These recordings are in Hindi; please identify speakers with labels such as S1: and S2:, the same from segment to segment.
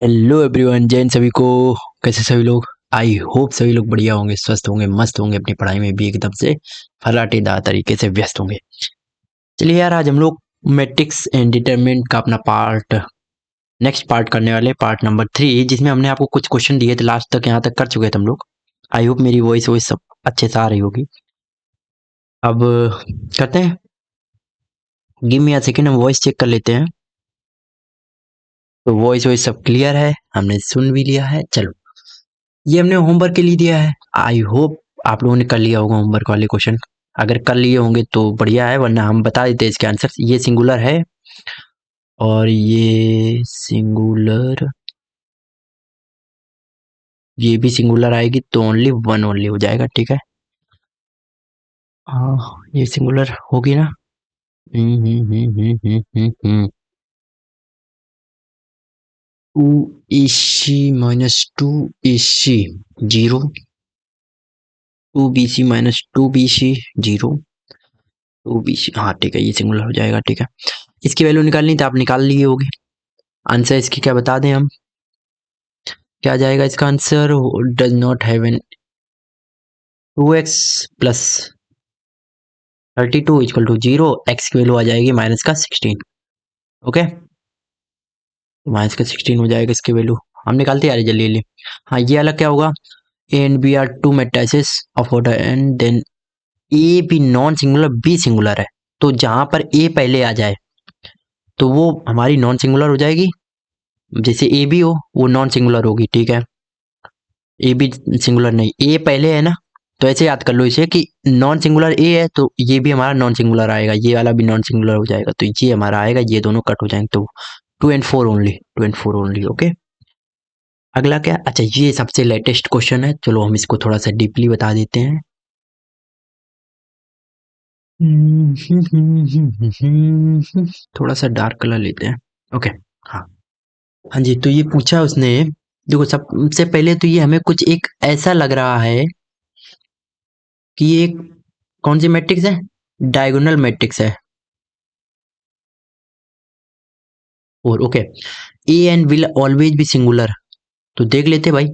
S1: हेलो एवरीवन, जैन सभी को। कैसे सभी लोग? आई होप सभी लोग बढ़िया होंगे, स्वस्थ होंगे, मस्त होंगे, अपनी पढ़ाई में भी एकदम से फराटेदार तरीके से व्यस्त होंगे। चलिए यार, आज हम लोग मैट्रिक्स एंड डिटरमिनेंट का अपना नेक्स्ट पार्ट करने वाले, पार्ट नंबर 3, जिसमें हमने आपको कुछ क्वेश्चन दिए थे। लास्ट तक यहाँ तक कर चुके थे हम लोग। आई होप मेरी वॉइस वॉइस सब अच्छे से आ रही होगी। अब करते हैं। गिव मी अ सेकेंड, हम वॉइस चेक कर लेते हैं। तो वॉइस वॉइस सब क्लियर है, हमने सुन भी लिया है। चलो, ये हमने होमवर्क के लिए दिया है। आई होप आप लोगों ने कर लिया होगा होमवर्क वाले क्वेश्चन। अगर कर लिए होंगे तो बढ़िया है, वरना हम बता देते हैं इसके आंसर। ये सिंगुलर है और ये सिंगुलर, ये भी सिंगुलर आएगी तो ओनली वन ओनली हो जाएगा। ठीक है, हाँ ये सिंगुलर होगी ना। 2ac - 2ac 0, 2bc - 2bc 0, 2bc। हाँ ठीक है, ये सिंगुलर हो जाएगा। ठीक है, इसकी वैल्यू निकालनी तो आप निकाल लिए होगे। आंसर इसकी क्या बता दें हम, क्या जाएगा इसका answer? Does not have an 2x + 32 = 0। X की वैल्यू आ जाएगी -16। ओके, -16 हो जाएगा इसकी वैल्यू। हम निकालते हैं यार जल्दी जल्दी। हाँ, ये अलग क्या होगा? A and B are two matrices of order and then A B non singular, B singular है। तो जहां पर ए पहले आ जाए तो वो हमारी नॉन सिंगुलर हो जाएगी। जैसे ए बी हो, वो नॉन सिंगुलर होगी। ठीक है, ए भी सिंगुलर नहीं, ए पहले है ना। तो ऐसे याद कर लो इसे कि नॉन सिंगुलर ए है तो ये भी हमारा नॉन सिंगुलर आएगा, ये वाला भी नॉन सिंगुलर हो जाएगा, तो ये हमारा आएगा, ये दोनों कट हो जाएंगे। तो 2 and 4 only, 2 and 4 only. Okay, अगला क्या? अच्छा, ये सबसे लेटेस्ट क्वेश्चन है, चलो हम इसको थोड़ा सा डीपली बता देते हैं। थोड़ा सा डार्क कलर लेते हैं। ओके, हाँ हाँ जी, तो ये पूछा उसने। देखो, सबसे पहले तो ये हमें कुछ एक ऐसा लग रहा है कि ये कौन सी मैट्रिक्स है? डायगोनल मैट्रिक्स है। और okay, A n will always be singular. तो देख लेते भाई,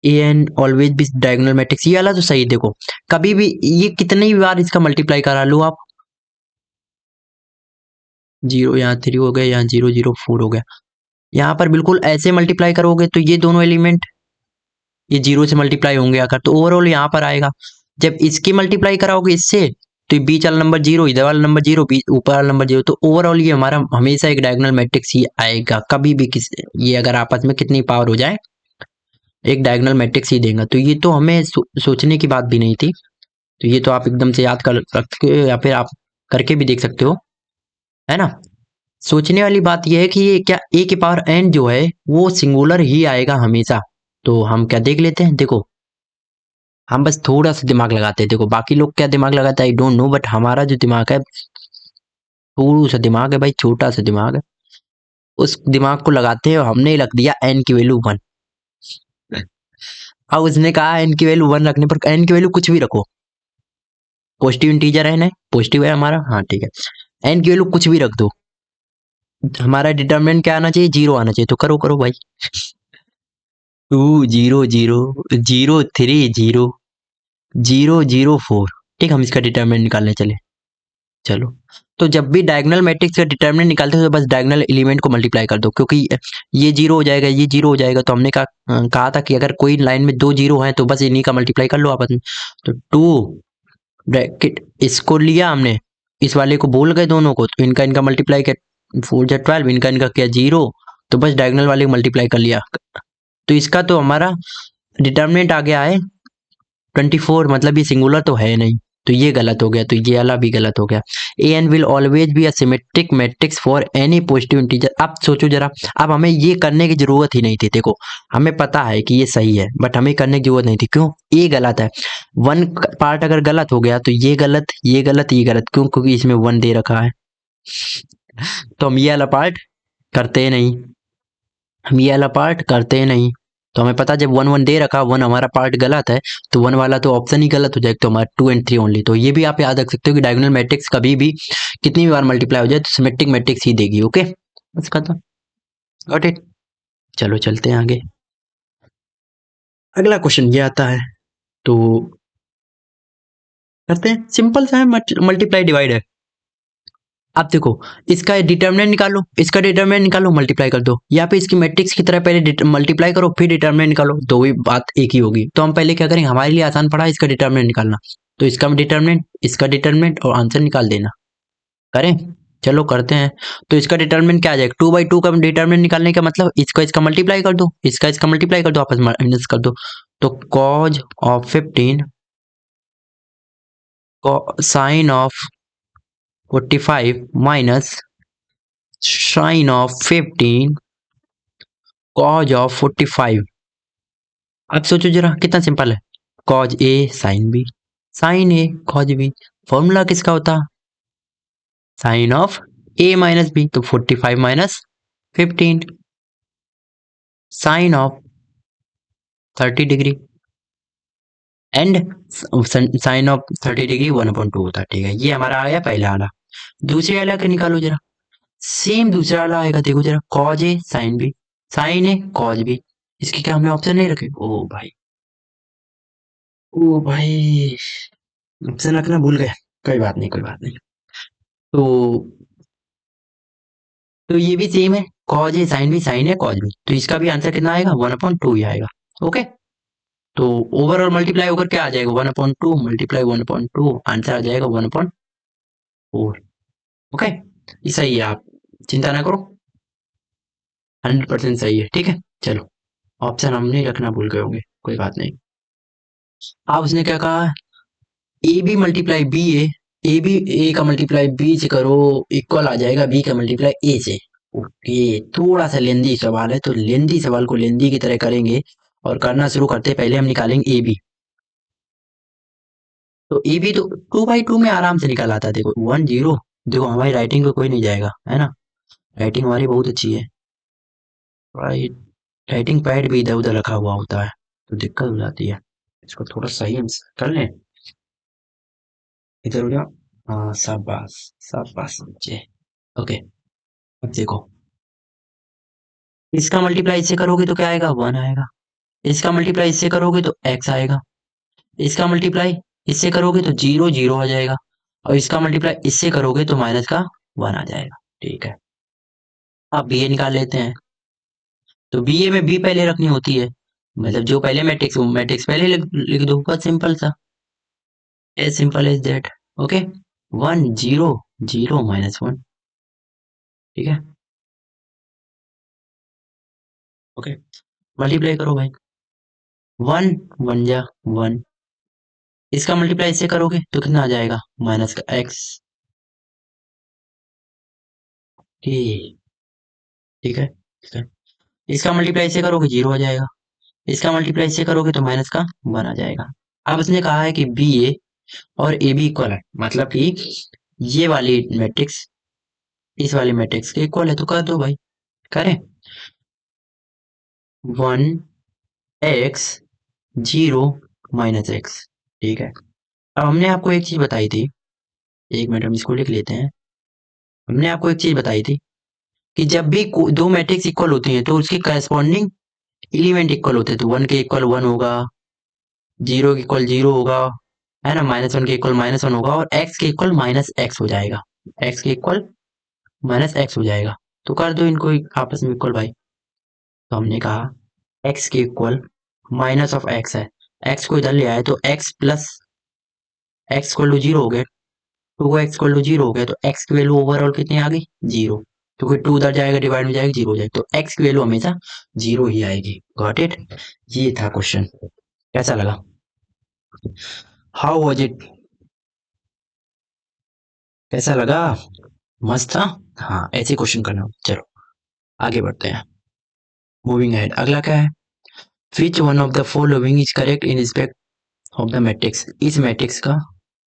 S1: A n always be diagonal matrix, ये वाला तो सही। देखो, कभी भी ये कितनी भी बार इसका मल्टीप्लाई करा लो आप, 0 यहाँ 3 हो गया, यहाँ 0 0 4 हो गया। यहाँ पर बिल्कुल ऐसे मल्टीप्लाई करोगे तो ये दोनों एलिमेंट ये 0 से मल्टीप्लाई होंगे आकर, तो ओवरऑल यहाँ पर आएगा। जब इसकी मल्टीप्लाई कराओगे इससे, तो ये बीच वाला नंबर 0, इधर वाला नंबर 0, ऊपर वाला नंबर 0, तो ओवरऑल ये हमारा हमेशा एक डायगोनल मैट्रिक्स ही आएगा। कभी भी ये अगर आपस में कितनी पावर हो जाए, एक डायगोनल मैट्रिक्स ही देगा। तो ये तो हमें सोचने की बात भी नहीं थी। तो ये तो आप एकदम से याद कर सकते हो, या फिर आप करके भी देख सकते हो, है ना। सोचने वाली बात यह है कि ये क्या ए की पावर एन जो है वो सिंगुलर ही आएगा हमेशा। तो हम क्या देख लेते हैं, देखो हम बस थोड़ा सा दिमाग लगाते हैं। देखो, बाकी लोग क्या दिमाग लगाते हैं आई डोंट नो, बट हमारा जो दिमाग है, थोड़ा सा दिमाग है भाई, छोटा सा दिमाग है। उस दिमाग को लगाते हैं और हमने रख दिया एन की वैल्यू 1। अब उसने कहा एन की वैल्यू 1 रखने पर, एन की वैल्यू कुछ भी रखो, पॉजिटिव इंटीजर है ना, पॉजिटिव है हमारा। हाँ ठीक है, एन की वैल्यू कुछ भी रख दो, हमारा डिटरमिनेंट क्या आना चाहिए? 0 आना चाहिए। तो करो करो भाई, 2 0 0 0 3 0 0 0 4। ठीक, हम इसका डिटरमिनेंट निकालने चले। चलो, तो जब भी डायगोनल मैट्रिक्स का डिटरमिनेंट निकालते हो तो बस डायगोनल एलिमेंट को मल्टीप्लाई कर दो, क्योंकि ये 0 हो जाएगा, ये 0 हो जाएगा। तो हमने कहा था कि अगर कोई लाइन में 2 0 हैं तो बस इन्हीं का मल्टीप्लाई कर लो आपस में। तो 2 ब्रैकेट इसको लिया हमने, इस वाले को बोल गए दोनों को, तो इनका इनका मल्टीप्लाई किया, 4 जा 12, इनका इनका किया 0। तो बस डायगोनल वाले को मल्टीप्लाई कर लिया। तो इसका तो हमारा डिटरमिनेंट आ गया है 24, मतलब ये सिंगुलर तो है नहीं। तो ये गलत हो गया, तो ये वाला भी गलत हो गया। A n will always be a symmetric matrix for any positive integer. अब सोचो जरा, अब हमें ये करने की जरूरत ही नहीं थी। देखो, हमें पता है कि ये सही है, बट हमें करने की जरूरत नहीं थी। क्यों? ये गलत है। वन पार्ट अगर गलत हो गया तो ये गलत, ये गलत, ये गलत। क्यों? क्योंकि इसमें 1 दे रखा है। तो हम ये वाला पार्ट करते नहीं, हम ये वाला पार्ट करते नहीं। तो हमें पता, जब 1 1 दे रखा, 1 हमारा पार्ट गलत है, तो 1 वाला तो ऑप्शन ही गलत हो जाएगा। तो हमारा 2 and 3 ओनली। तो ये भी आप याद रख सकते हो कि डायगोनल मैट्रिक्स कभी भी कितनी भी बार मल्टीप्लाई हो जाए तो सिमेट्रिक मैट्रिक्स ही देगी। ओके, बस खत्म। Got it. चलो चलते हैं आगे। अगला क्वेश्चन ये आता है, तो करते हैं, सिंपल सा है, मल्टीप्लाई डिवाइड है। आप देखो, इसका डिटर्मिनेंट निकालो, इसका डिटर्मिनेंट निकालो, मल्टीप्लाई कर दो, या फिर इसकी मैट्रिक्स की तरह पहले मल्टीप्लाई करो फिर डिटर्मिनेंट निकालो, दो ही बात एक ही होगी। तो हम पहले क्या करेंगे, हमारे लिए आसान पड़ा इसका डिटर्मिनेंट निकालना, तो इसका डिटर्मिनेंट, इसका डिटर्मिनेंट और आंसर निकाल देना। करें, चलो करते हैं। तो इसका डिटर्मिनेंट क्या आ जाएगा, 2/2 का डिटर्मिनेंट निकालने का मतलब इसका इसका मल्टीप्लाई कर दो, इसका इसका मल्टीप्लाई कर दो, आपस में माइनस कर दो। तो cos of 15 sine of 45 minus sine of 15 cos of 45। अब सोचो जरा कितना सिंपल है, cos A sine B, sine A cos B, formula किसका होता, sine of A minus B, तो 45 minus 15 sine of 30 degree and sine of 30 degree 1/2 होता है। ठीक है, ये हमारा आया पहला वाला। दूसरे वाला का निकालो जरा, सेम दूसरा वाला आएगा, देखो जरा, cause A sine B, sine A cos B, इसके क्या हमने ऑप्शन नहीं रखे, ओ भाई, ओ भाई, ऑप्शन रखना भूल गए, कोई बात नहीं, कोई बात नहीं। तो ये भी सेम है, cos A sine B, sign है कॉज बी, तो इसका भी आंसर कितना आएगा, 1/2 ही आएगा। ओके, तो ओवरऑल मल्टीप्लाई होकर क्या आ जाएगा, 1/2 मल्टीप्लाई 1/2, आंसर आ जाएगा 1/4। ओके, ये सही है, आप चिंता ना करो, 100% सही है। ठीक है, चलो, ऑप्शन हम नहीं रखना भूल गए होंगे, कोई बात नहीं। अब उसने क्या कहा, A B multiply B A B, A का मल्टीप्लाई बी से करो इक्वल आ जाएगा बी का मल्टीप्लाई ए से। ओके, थोड़ा सा लेंदी सवाल है, तो लेंदी सवाल को लेंदी की तरह करेंगे, और करना शुरू करते पहले हम निकालेंगे ए बी। तो ए बी तो 2/2 में आराम से निकाल आता है, देखो 10, देखो हमारी राइटिंग को कोई नहीं जाएगा, है ना, राइटिंग हमारी बहुत अच्छी है, राइटिंग पैड भी इधर उधर रखा हुआ होता है, तो दिक्कत हो जाती है, इसको थोड़ा सही कर लें, इधर उधर, हाँ, शाबाश शाबाश बच्चे। ओके, अब देखो, इसका मल्टीप्लाई इससे करोगे तो क्या आएगा, 1 आएगा, इसका मल्टीप्लाई इससे करोगे तो x आएगा, इसका मल्टीप्लाई इससे करोगे तो 0 0 आ जाएगा, और इसका मल्टीप्लाई इससे करोगे तो माइनस का 1 आ जाएगा। ठीक है, अब बी ए निकाल लेते हैं। तो बी ए में बी पहले रखनी होती है, मतलब जो पहले मैट्रिक्स, वो मैट्रिक्स पहले लिख दो, बहुत सिंपल सा, as simple as that. Okay, 1 0 0 -1। ठीक है, ओके, मल्टीप्लाई करो भाई, 1 1 जा 1, इसका मल्टीप्लाई इससे करोगे तो कितना आ जाएगा, माइनस का x। ठीक है, ठीक है, इसका मल्टीप्लाई इससे करोगे 0 आ जाएगा, इसका मल्टीप्लाई इससे करोगे तो माइनस का 1 आ जाएगा। अब इसने कहा है कि बी ए और ए बी इक्वल है, मतलब कि ये वाली मैट्रिक्स इस वाली मैट्रिक्स के इक्वल है, तो कर दो भाई, करें, 1 x 0 -x। ठीक है, अब हमने आपको एक चीज बताई थी, एक मिनट हम इसको लिख लेते हैं। हमने आपको एक चीज बताई थी कि जब भी दो मैट्रिक्स इक्वल होती हैं तो उसके करस्पॉन्डिंग एलिमेंट इक्वल होते हैं, तो 1 के इक्वल 1 होगा, 0 के इक्वल 0 होगा, है ना, -1 के इक्वल -1 होगा, और x के इक्वल -x हो जाएगा, x के इक्वल -x हो जाएगा। तो कर दो इनको आपस में इक्वल भाई। तो हमने कहा x के इक्वल माइनस ऑफ x है, x को इधर ले आए तो x plus x equal to 0 हो गया, 2x इक्वल टू 0 हो गया, तो x की वैल्यू ओवरऑल कितनी आ गई, 0, क्योंकि 2 उधर जाएगा डिवाइड में जाएगा 0 हो जाएगा, तो x की वैल्यू हमेशा 0 ही आएगी। गॉट इट, ये था क्वेश्चन, कैसा लगा, हाउ वाज इट, कैसा लगा, मस्त था। हाँ, ऐसे क्वेश्चन करना, चलो आगे बढ़ते हैं, मूविंग अहेड। अगला क्या है, विच one of the following is correct in respect of the matrix, इस मैट्रिक्स का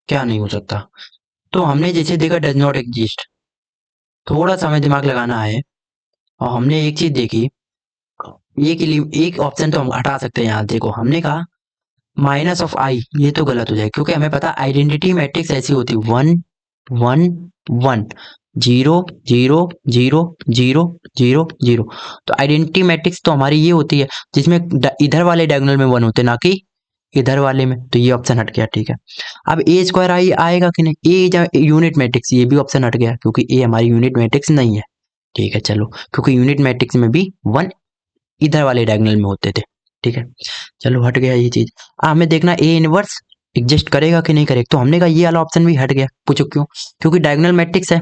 S1: क्या नहीं हो सकता। तो हमने जैसे देखा डज नॉट एग्जिस्ट, थोड़ा सा हमें दिमाग लगाना है, और हमने एक चीज देखी, एक ऑप्शन तो हम हटा सकते हैं, यहाँ देखो हमने कहा माइनस ऑफ आई, ये तो गलत हो जाए, क्योंकि हमें पता आइडेंटिटी मैट्रिक्स ऐसी होती है 1 1 1, zero zero zero zero zero zero. तो आइडेंटिटी मैट्रिक्स तो हमारी ये होती है जिसमें इधर वाले डायगोनल में 1 होते हैं, ना कि इधर वाले में। तो ये ऑप्शन हट गया, ठीक है। अब ए स्क्वायर आएगा कि नहीं, ए यूनिट मैट्रिक्स, ये भी ऑप्शन हट गया क्योंकि ए हमारी यूनिट मैट्रिक्स नहीं है, ठीक है। चलो, क्योंकि यूनिट मैट्रिक्स में भी 1 इधर वाले डायगोनल में होते थे, ठीक है। चलो, हट गया ये चीज। हमें देखना ए इनवर्स एग्जिस्ट करेगा कि नहीं करेगा। तो हमने कहा ये वाला ऑप्शन भी हट गया। पूछो क्यों? क्योंकि डायगोनल मैट्रिक्स है,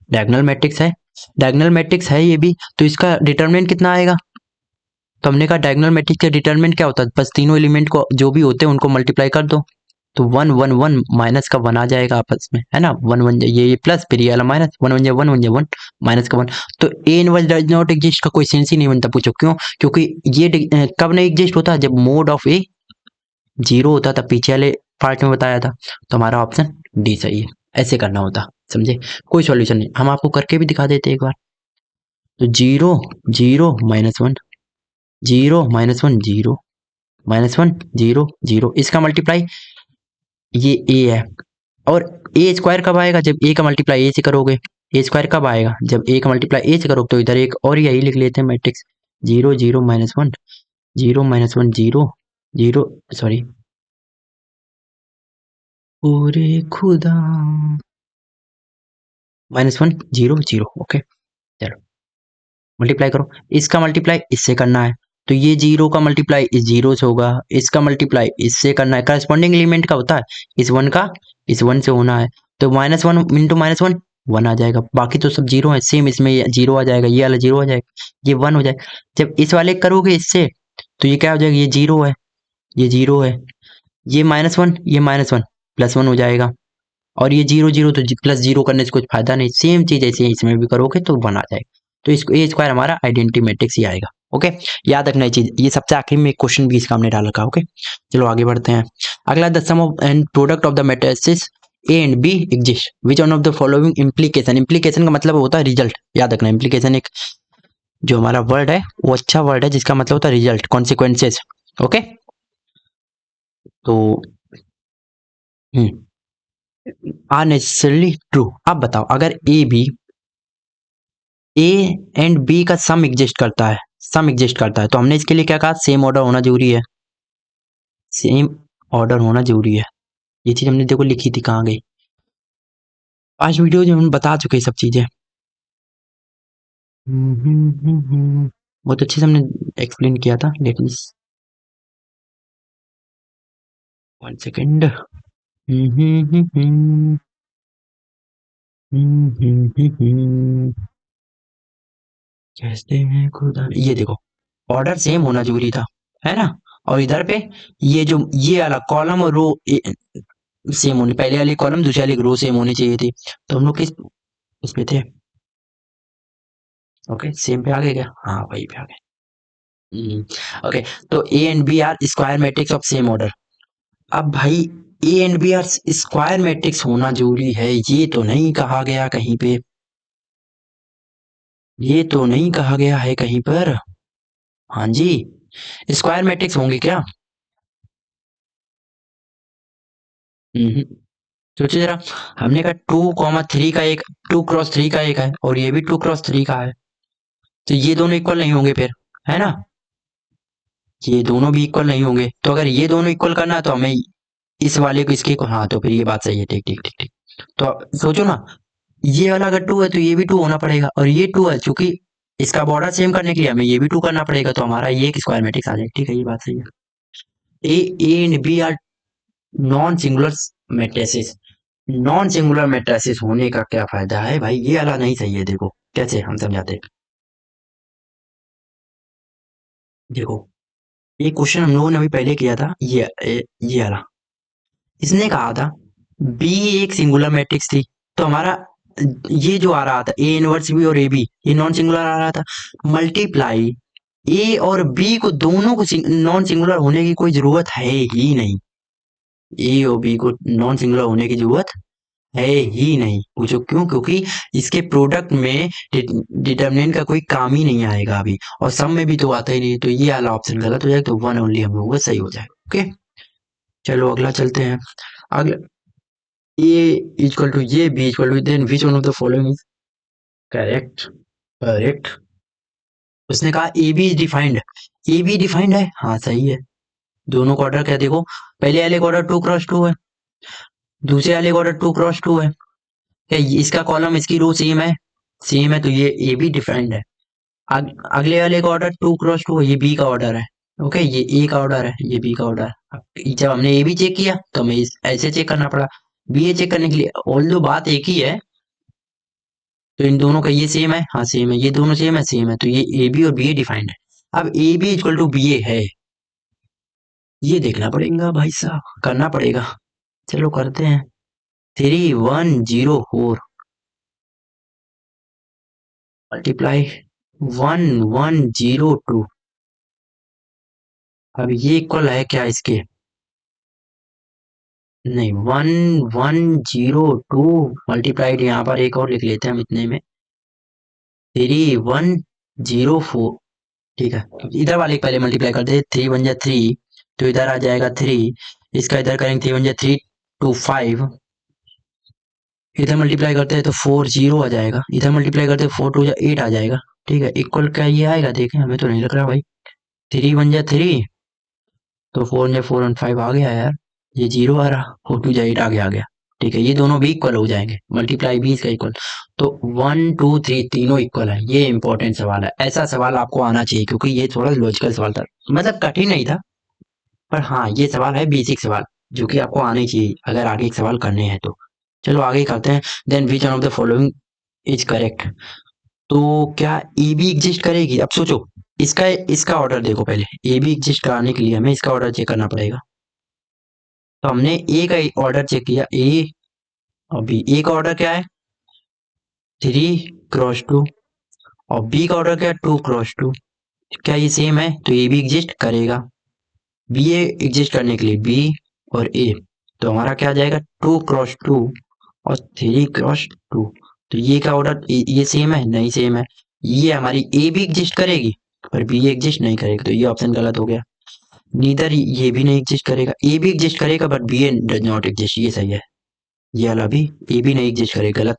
S1: डायगोनल मैट्रिक्स है, डायगोनल मैट्रिक्स है ये भी, तो इसका डिटरमिनेंट कितना आएगा? तो हमने कहा डायगोनल मैट्रिक्स का डिटरमिनेंट क्या होता है? बस तीनों एलिमेंट को जो भी होते हैं उनको मल्टीप्लाई कर दो। तो 1 1 1 माइनस का 1 आ जाएगा आपस में, है ना। 1 1 ये प्लस, फिर ये वाला माइनस, 1 1 1 माइनस का 1। तो A inverse does not exist का कोई सेंस ही नहीं बनता। पूछो क्यों? क्योंकि ये कब नहीं एग्जिस्ट होता? जब मोड ऑफ ए जीरो होता था, पीछे वाले पार्ट में बताया था। तो हमारा ऑप्शन डी सही है। ऐसे करना होता, समझे? कोई सॉल्यूशन नहीं, हम आपको करके भी दिखा देते एक बार। तो zero zero -1, zero -1 zero, -1 zero zero, इसका मल्टीप्लाई ये ए है। और ए स्क्वायर कब आएगा? जब ए का मल्टीप्लाई ए से करोगे। ए स्क्वायर कब आएगा? जब ए का मल्टीप्लाई ए से करोगे। तो इधर एक और यही लिख लेते हैं matrix, zero zero -1, zero -1 zero zero, sorry, ओरे खुदा, -1 जीरो जीरो। ओके, चलो मल्टीप्लाई करो। इसका मल्टीप्लाई इससे करना है, तो ये जीरो का मल्टीप्लाई इस जीरो से होगा, इसका मल्टीप्लाई इससे करना है। करस्पॉन्डिंग एलिमेंट का होता है, इस 1 का इस 1 से होना है। तो -1 इंटू -1 1 आ जाएगा। बाकी तो सब जीरो है, सेम इसमें ये जीरो आ जाएगा, ये वाला जीरो आ जाएगा, ये 1 हो जाएगा। जब इस वाले करोगे इससे, तो ये क्या हो जाएगा? ये जीरो है, ये जीरो है, ये -1 ये -1 +1 हो जाएगा। और ये जीरो जीरो, तो प्लस जीरो करने से कुछ फायदा नहीं। सेम चीज ऐसे ही इसमें भी करोगे तो बना जाएगा। तो इसको ए स्क्वायर हमारा आइडेंटिटी मैट्रिक्स ही आएगा। ओके, याद रखना ये चीज। ये सबसे आखिर में एक क्वेश्चन भी इसका हमने डाल रखा। ओके, चलो आगे बढ़ते हैं। अगला, the sum of and product of the matrices A and B exist, which one of the following implication. Implication का मतलब होता है रिजल्ट। याद रखना, इम्प्लीकेशन एक जो हमारा वर्ड है वो अच्छा वर्ड है जिसका मतलब होता है रिजल्ट, कॉन्सिक्वेंसेस। ओके, तो आर नेसेसरली ट्रू। अब बताओ, अगर ए एंड बी का सम एग्जिस्ट करता है, सम एग्जिस्ट करता है, तो हमने इसके लिए क्या कहा? सेम ऑर्डर होना जरूरी है, सेम ऑर्डर होना जरूरी है। ये चीज हमने देखो लिखी थी, कहाँ गई? आज वीडियो जो हम बता चुके हैं सब चीजें। बहुत अच्छे से हमने एक्सप्लेन किया था, लेकिन 1 सेकेंड। कहते हैं खुदा, ये देखो, ऑर्डर सेम होना जरूरी था, है ना। और इधर पे ये जो ये वाला कॉलम और रो सेम होनी, पहले वाली कॉलम दूसरी वाली रो सेम होनी चाहिए थी। तो हम लोग किस उस पे थे? ओके, सेम पे आ गए क्या? हाँ, वही पे आ गए। ओके, तो A and B are square matrix of same order. अब भाई, A and B are square matrix होना जरूरी है, ये तो नहीं कहा गया कहीं पे, ये तो नहीं कहा गया है कहीं पर। हाँ जी, स्क्वायर मैट्रिक्स होंगे क्या? हम्म, सोचिए जरा। हमने कहा 2,3 का एक, 2 क्रॉस 3 का एक है, और ये भी 2 क्रॉस 3 का है। तो ये दोनों इक्वल नहीं होंगे फिर, है ना। ये दोनों भी इक्वल नहीं होंगे। तो अगर ये दोनों इक्वल करना है तो हमें इस वाले को इसके को, हाँ, तो फिर ये बात सही है। ठीक ठीक ठीक ठीक। तो सोचो ना, ये वाला अगर 2 है तो ये भी 2 होना पड़ेगा, और ये 2 है, चूंकि इसका बॉर्डर सेम करने के लिए हमें ये भी 2 करना पड़ेगा। तो हमारा ये एक स्क्वायर मैट्रिक्स आ जाएगा। ठीक है, ये बात सही है। A and B are non singular matrices. Non singular matrices होने का क्या फायदा है भाई? ये वाला नहीं सही है। देखो कैसे हम समझाते हैं। देखो, ये क्वेश्चन हम लोगों ने अभी पहले किया था, ये वाला। इसने कहा था बी एक सिंगुलर मैट्रिक्स थी, तो हमारा ये जो आ रहा था ए इनवर्स बी और ए बी, ये नॉन सिंगुलर आ रहा था। मल्टीप्लाई ए और बी को, दोनों को नॉन सिंगुलर होने की कोई जरूरत है ही नहीं। ए और बी को नॉन सिंगुलर होने की जरूरत है ही नहीं। पूछो क्यों? क्योंकि इसके प्रोडक्ट में डिटर्मिनेंट का कोई काम ही नहीं आएगा अभी, और सम में भी तो आता ही नहीं। तो ये वाला ऑप्शन गलत हो जाएगा, तो 1 ओनली हम लोगों का सही हो जाएगा। ओके, चलो अगला चलते हैं। अगला ए इक्वल टू ये, B equal to, then which one of the following is correct? Correct. उसने कहा A B is defined, A B defined है, हाँ सही है। दोनों का ऑर्डर क्या देखो, पहले वाले का ऑर्डर 2x2 है, दूसरे वाले का ऑर्डर 2x2 है। क्या इसका कॉलम इसकी रो सेम है? सेम है, तो ये ए बी डिफाइंड है। अगले वाले का ऑर्डर 2x2 है, ये बी का ऑर्डर है। ओके, ये ए का ऑर्डर है, ये बी का ऑर्डर है। जब हमने ए बी चेक किया तो हमें ऐसे चेक करना पड़ा, बी ए चेक करने के लिए, ऑल दो बात एक ही है। तो इन दोनों का ये सेम है, हाँ सेम है, ये दोनों सेम है, सेम है, तो ये ए बी और बी ए डिफाइंड है। अब A B equal to B A है, ये देखना पड़ेगा भाई साहब, करना पड़ेगा। चलो करते हैं। 3104 मल्टीप्लाई 1102। अब ये इक्वल है क्या इसके? नहीं, 1102 मल्टीप्लाइड, यहाँ पर एक और लिख लेते हैं हम इतने में, 3104। ठीक है, इधर वाले पहले मल्टीप्लाई कर दे, 3 1 जा 3, तो इधर आ जाएगा 3। इसका इधर करेंगे, 3 1 जा 3, 2 5। इधर मल्टीप्लाई करते हैं तो 40 आ जाएगा, इधर मल्टीप्लाई करते हैं 4 2 जा 8 आ जाएगा। ठीक है, इक्वल क्या ये आएगा? देखें, हमें तो नहीं लग रहा भाई। 3 1 जा 3, तो 4 1 जा 4 1 5 आ गया यार, ये 0 आ रहा, 4 2 जा 8 आ गया। ठीक है, ये दोनों भी इक्वल हो जाएंगे, मल्टीप्लाई भी इसका इक्वल। तो 1 2 3 तीनों इक्वल है। ये इंपॉर्टेंट सवाल है, ऐसा सवाल आपको आना चाहिए, क्योंकि ये थोड़ा लॉजिकल सवाल था, मतलब कठिन नहीं था, पर हाँ ये सवाल है बेसिक सवाल, जो कि आपको आने चाहिए अगर आगे एक सवाल करने हैं तो। चलो आगे करते हैं। Then which one of the following is correct? तो क्या ए बी एग्जिस्ट करेगी? अब सोचो, इसका इसका ऑर्डर देखो, पहले ए बी एग्जिस्ट कराने के लिए हमें इसका ऑर्डर चेक करना पड़ेगा। तो हमने ए का ऑर्डर चेक किया, ए और बी। ए का ऑर्डर क्या है? 3x2, और बी का ऑर्डर क्या है? 2x2। क्या ये सेम है? तो ए भी एग्जिस्ट करेगा। बी ए एग्जिस्ट करने के लिए बी और ए, तो हमारा क्या आ जाएगा? 2x2 और 3x2। तो ये का ऑर्डर ये सेम है? नहीं सेम है। ये हमारी ए भी एग्जिस्ट करेगी पर बी एग्जिस्ट नहीं करेगा, तो ये ऑप्शन गलत हो गया। नीदर, ये भी नहीं एग्जिस्ट करेगा, ए भी एग्जिस्ट करेगा but B A does not exist, ये सही है। ये वाला भी, ए भी नहीं एग्जिस्ट करेगा, गलत।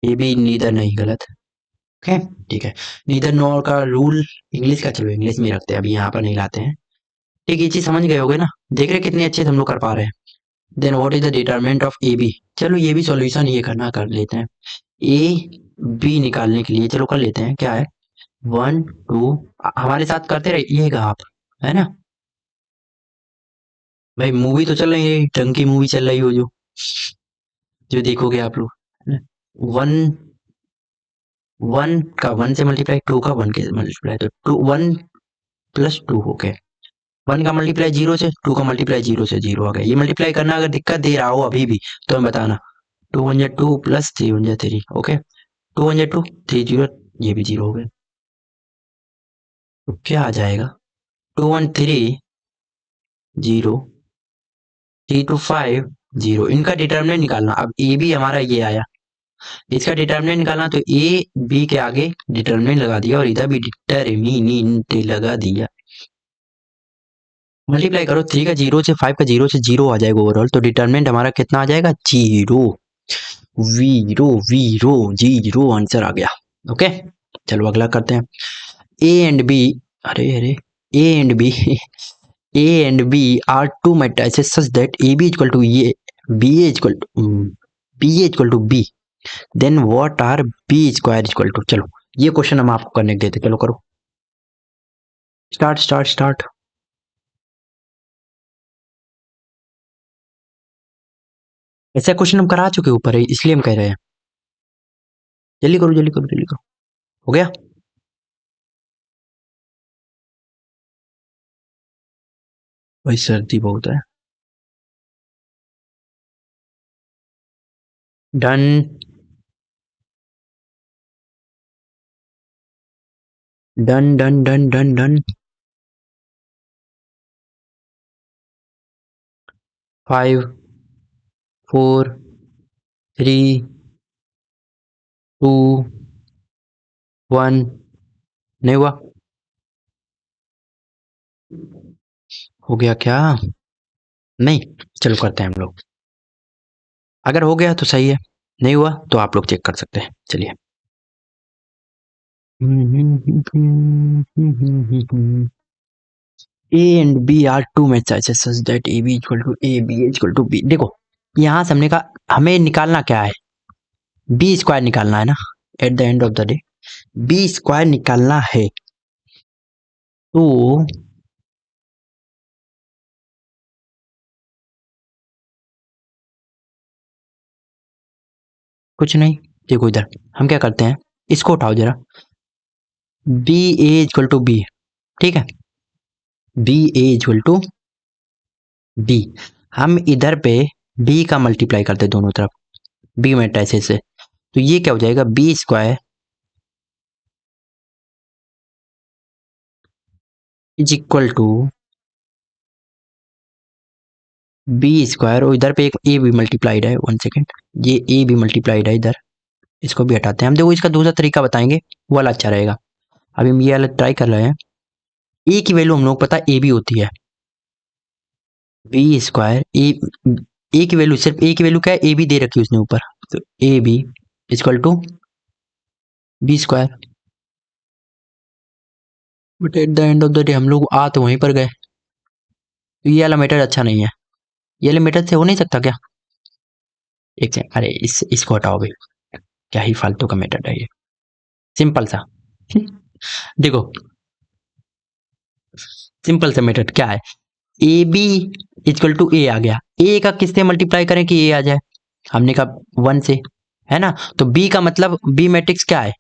S1: ए भी नीदर नहीं, गलत। ओके, ठीक है। नीदर नॉर का रूल इंग्लिश का, चलो इंग्लिश में रखते हैं, अभी यहाँ पर नहीं लाते हैं। ठीक, ये चीज समझ गए होगे ना? देख रहे कितने अच्छे से हम लोग कर पा रहे हैं। Then what is the determinant of A B? चलो ये भी सॉल्यूशन ये करना कर लेते हैं। ए बी निकालने के लिए चलो कर लेते हैं, क्या है? 1 2, हमारे साथ करते रहिएगा आप, है ना भाई? मूवी तो चल रही है, ढंग की मूवी चल रही हो जो जो देखोगे आप लोग, है ना? वन, वन का वन से मल्टीप्लाई, टू का वन के मल्टीप्लाई, तो 1 + 2 हो गया। 1 का मल्टीप्लाई 0 से, 2 का मल्टीप्लाई 0 से 0 आ गया। ये मल्टीप्लाई करना अगर दिक्कत दे रहा हो अभी भी तो हमें बताना। 2 1 जा 2 + 3 1 जा 3, ओके। 2 1 जा 2, 3 0, ये भी 0 हो गया। तो क्या आ जाएगा? 2 1 3 0, 3 2 5 0। इनका डिटर्मिनेंट निकालना। अब ए बी हमारा ये आया, इसका डिटर्मिनेंट निकालना, तो ए बी के आगे डिटर्मिनेंट लगा दिया और इधर भी डिटर्मिनेंट लगा दिया। मल्टीप्लाई करो, 3 का 0 से, 5 का 0 से 0 आ जाएगा ओवरऑल, तो डिटर्मिनेंट हमारा कितना आ जाएगा? 0। वीरो वीरो 0 आंसर आ गया। ओके, चलो अगला करते हैं। ए एंड बी, अरे अरे, A and B A and B are two matrices such that AB equal to A, BA equal to BA equal to B, then what are B square equal to? चलो ये क्वेश्चन हम आपको करने देते, चलो करो, स्टार्ट स्टार्ट स्टार्ट। ऐसा क्वेश्चन हम करा चुके ऊपर है, इसलिए हम कह रहे हैं, जल्दी करो जल्दी करो जल्दी करो। हो गया? भाई सर्दी बहुत है। Done. Done done done done done. 5 4 3 2 1। नहीं हुआ? हो गया क्या? नहीं, चलो करते हैं हम लोग। अगर हो गया तो सही है, नहीं हुआ तो आप लोग चेक कर सकते हैं। चलिए। A and B are two match such that A B equal to A B equal to B. देखो यहाँ से हमने कहा हमें निकालना क्या है, बी स्क्वायर निकालना है ना, at the end of the day B square निकालना है। तो कुछ नहीं, देखो इधर हम क्या करते हैं, इसको उठाओ जरा, B A equal to B, ठीक है, B A equal to B. हम इधर पे बी का मल्टीप्लाई करते हैं दोनों तरफ, बी मैट्रिसेस से, तो ये क्या हो जाएगा, B square is equal to B square, और इधर पे एक ए भी मल्टीप्लाइड है, वन सेकेंड, ये ए भी मल्टीप्लाइड है इधर, इसको भी हटाते हैं हम। देखो इसका दूसरा तरीका बताएंगे, वो वाला अच्छा रहेगा। अभी हम ये वाला ट्राई कर रहे हैं। ए की वैल्यू हम लोग पता है ए भी होती है, बी स्क्वायर ए, ए की वैल्यू सिर्फ ए की वैल्यू क्या है, ए बी दे रखी है उसने ऊपर, तो A B equal to B square. But at the end of the day हम लोग आ तो वहीं पर गए, तो ये वाला मेथड अच्छा नहीं है, ये वाले मेथड से हो नहीं सकता क्या? एक सेकंड, अरे इसको हटाओ भाई, क्या ही फालतू का मेथड है ये, सिंपल सा। देखो सिंपल सा मेथड क्या है, ए बी इक्वल टू ए आ गया, ए का किससे मल्टीप्लाई करें कि ए आ जाए, हमने कहा वन से, है ना, तो बी का मतलब बी मैट्रिक्स क्या है,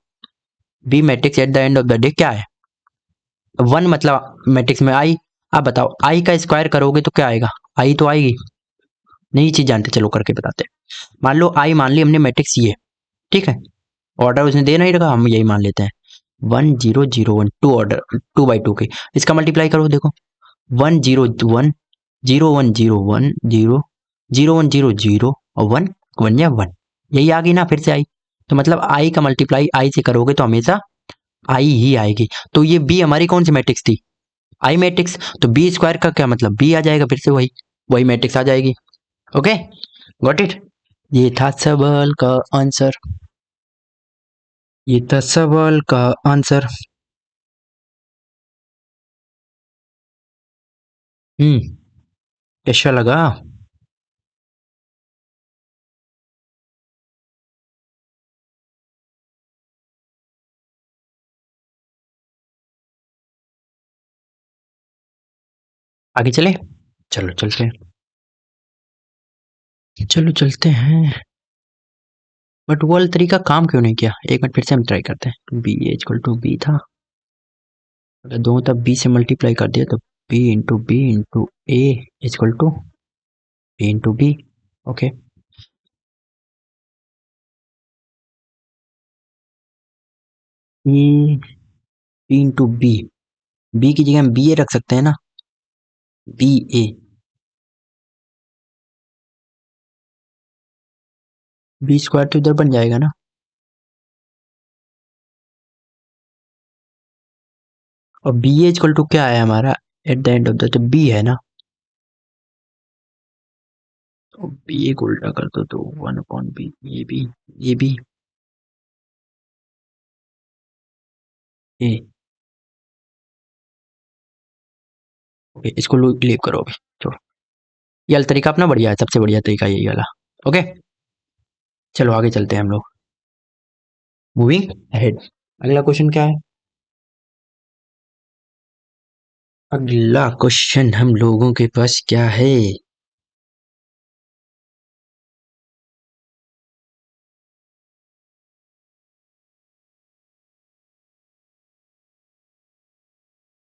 S1: B matrix at the end of the day क्या है, वन मतलब मैट्रिक्स में आई। अब बताओ आई का स्क्वायर करोगे तो क्या आएगा, आई तो आएगी, नई चीज जानते, चलो करके बताते हैं। मान लो आई मान ली हमने मैट्रिक्स ये, ठीक है, ऑर्डर उसने दे नहीं रखा, हम यही मान लेते हैं, 1 0 0 1 टू ऑर्डर, 2 by 2 के, इसका मल्टीप्लाई करो, देखो 1 0 1 0 1 0 1 0 0 1 0 0 और 1 1 या 1, यही आ गई ना फिर से आई, तो मतलब आई का मल्टीप्लाई आई से करोगे तो हमेशा आई ही आएगी। तो ये बी हमारी कौन सी मैट्रिक्स थी, आई मैट्रिक्स, तो बी स्क्वायर का क्या मतलब, बी आ जाएगा फिर से वही, वही मैट्रिक्स आ जाएगी। ओके, गॉट इट, ये था सवाल का आंसर, ये था सवाल का आंसर। कैसा लगा? आगे चले, चलो चलते हैं, चलो चलते हैं। बट वो वाला तरीका काम क्यों नहीं किया, एक मिनट फिर से हम ट्राई करते हैं, बी इक्वल टू बी था, अगर दोनों तरफ बी से मल्टीप्लाई कर दिया तो B into A equal to B into B. Okay, A B into B, B की जगह हम बी ए रख सकते हैं ना, बी ए, बी स्क्वायर तो इधर बन जाएगा ना, और बी ए इक्वल टू क्या है हमारा, at the end of the B है ना, तो बी ए को उल्टा कर दो तो 1/b, ये बी ए। ओके, इसको लीव करो अभी, छोड़ो, ये वाला तरीका अपना बढ़िया है, सबसे बढ़िया तरीका यही वाला। ओके, चलो आगे चलते हैं हम लोग, मूविंग अहेड। अगला क्वेश्चन क्या है, अगला क्वेश्चन हम लोगों के पास क्या है,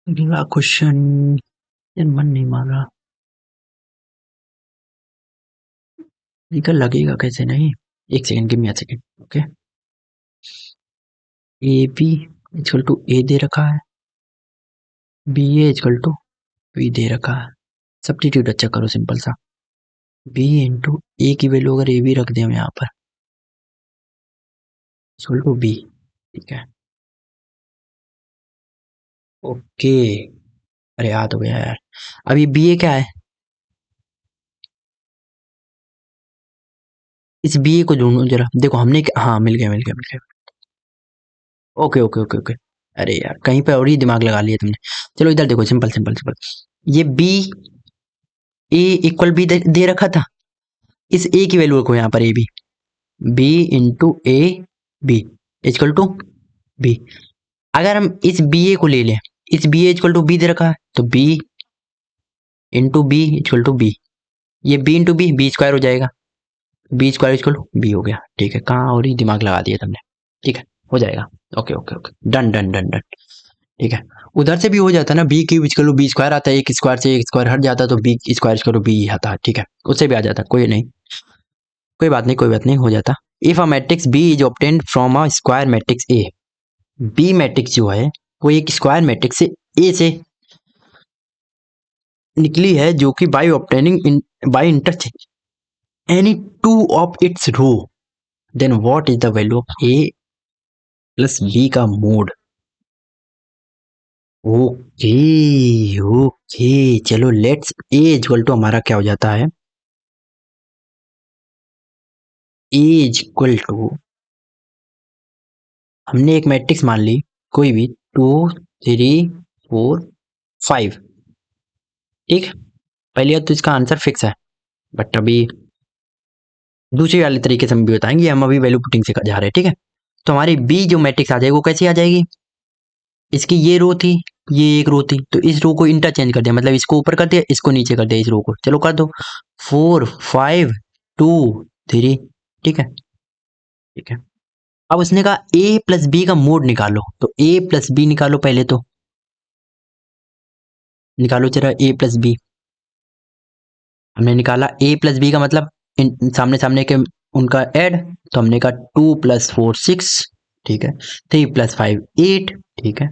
S1: अगला क्वेश्चन, यार मन नहीं मान रहा, निकल लगेगा कैसे नहीं, एक second, give me a second. Okay, A B equal to A दे रखा है, B A equal to B दे रखा है, सब्स्टिट्यूट अच्छा करो सिंपल सा, बी इंटू ए की वैल्यू अगर ए बी रख दें हम यहाँ पर, इक्वल टू बी, ठीक है, ओके, अरे याद हो गया यार, अब ये बी ए क्या है, इस बी ए को ढूंढो जरा, देखो हमने हाँ मिल गया मिल गया मिल गया। Okay okay okay okay. अरे यार कहीं पे और ही दिमाग लगा लिया तुमने। चलो इधर देखो, सिंपल सिंपल सिंपल। ये बी ए इक्वल बी दे रखा था, इस ए की वैल्यू रखो यहाँ पर, A B, B into A B equal to B. अगर हम इस बी ए को ले लें, इस B A equal to B दे रखा है, तो B into B equal to B, ये B into B, B square हो जाएगा, B square equal to B हो गया। ठीक है, कहाँ और ही दिमाग लगा दिया तुमने। ठीक है, हो जाएगा। Okay okay okay, done done done done. ठीक है, उधर से भी हो जाता है ना, B cube equal to B square आता है, एक स्क्वायर से एक स्क्वायर हट जाता है, तो B square equal to B आता है। ठीक है, उससे भी आ जाता है, कोई नहीं, कोई बात नहीं, कोई बात नहीं, हो जाता। If a matrix B is obtained from a square matrix A, B matrix जो है वो एक स्क्वायर मैट्रिक्स से ए से निकली है, जो कि by obtaining by interchange any two of its row, then what is the value of A plus B का मोड। ओके ओके, चलो लेट्स, ए इक्वल टू हमारा क्या हो जाता है, ए इक्वल टू, हमने एक मैट्रिक्स मान ली कोई भी, 2 3 4 5। ठीक है, पहले तो इसका आंसर फिक्स है, बट अभी दूसरी वाले तरीके से हम भी बताएंगे, हम अभी वैल्यू पुटिंग से जा रहे हैं। ठीक है, तो हमारी बी जो मैट्रिक्स आ जाएगी वो कैसे आ जाएगी, इसकी ये रो थी, ये एक रो थी, तो इस रो को इंटरचेंज कर दिया, मतलब इसको ऊपर कर दिया, इसको नीचे कर दिया, इस रो को, चलो कर दो, 4 5 2 3। ठीक है, ठीक है। अब उसने कहा ए प्लस बी का मोड निकालो, तो ए प्लस बी निकालो पहले, तो निकालो जरा ए प्लस बी। हमने निकाला ए प्लस बी का मतलब सामने सामने के उनका ऐड, तो हमने कहा 2 + 4 6। ठीक है, 3 + 5 8। ठीक है,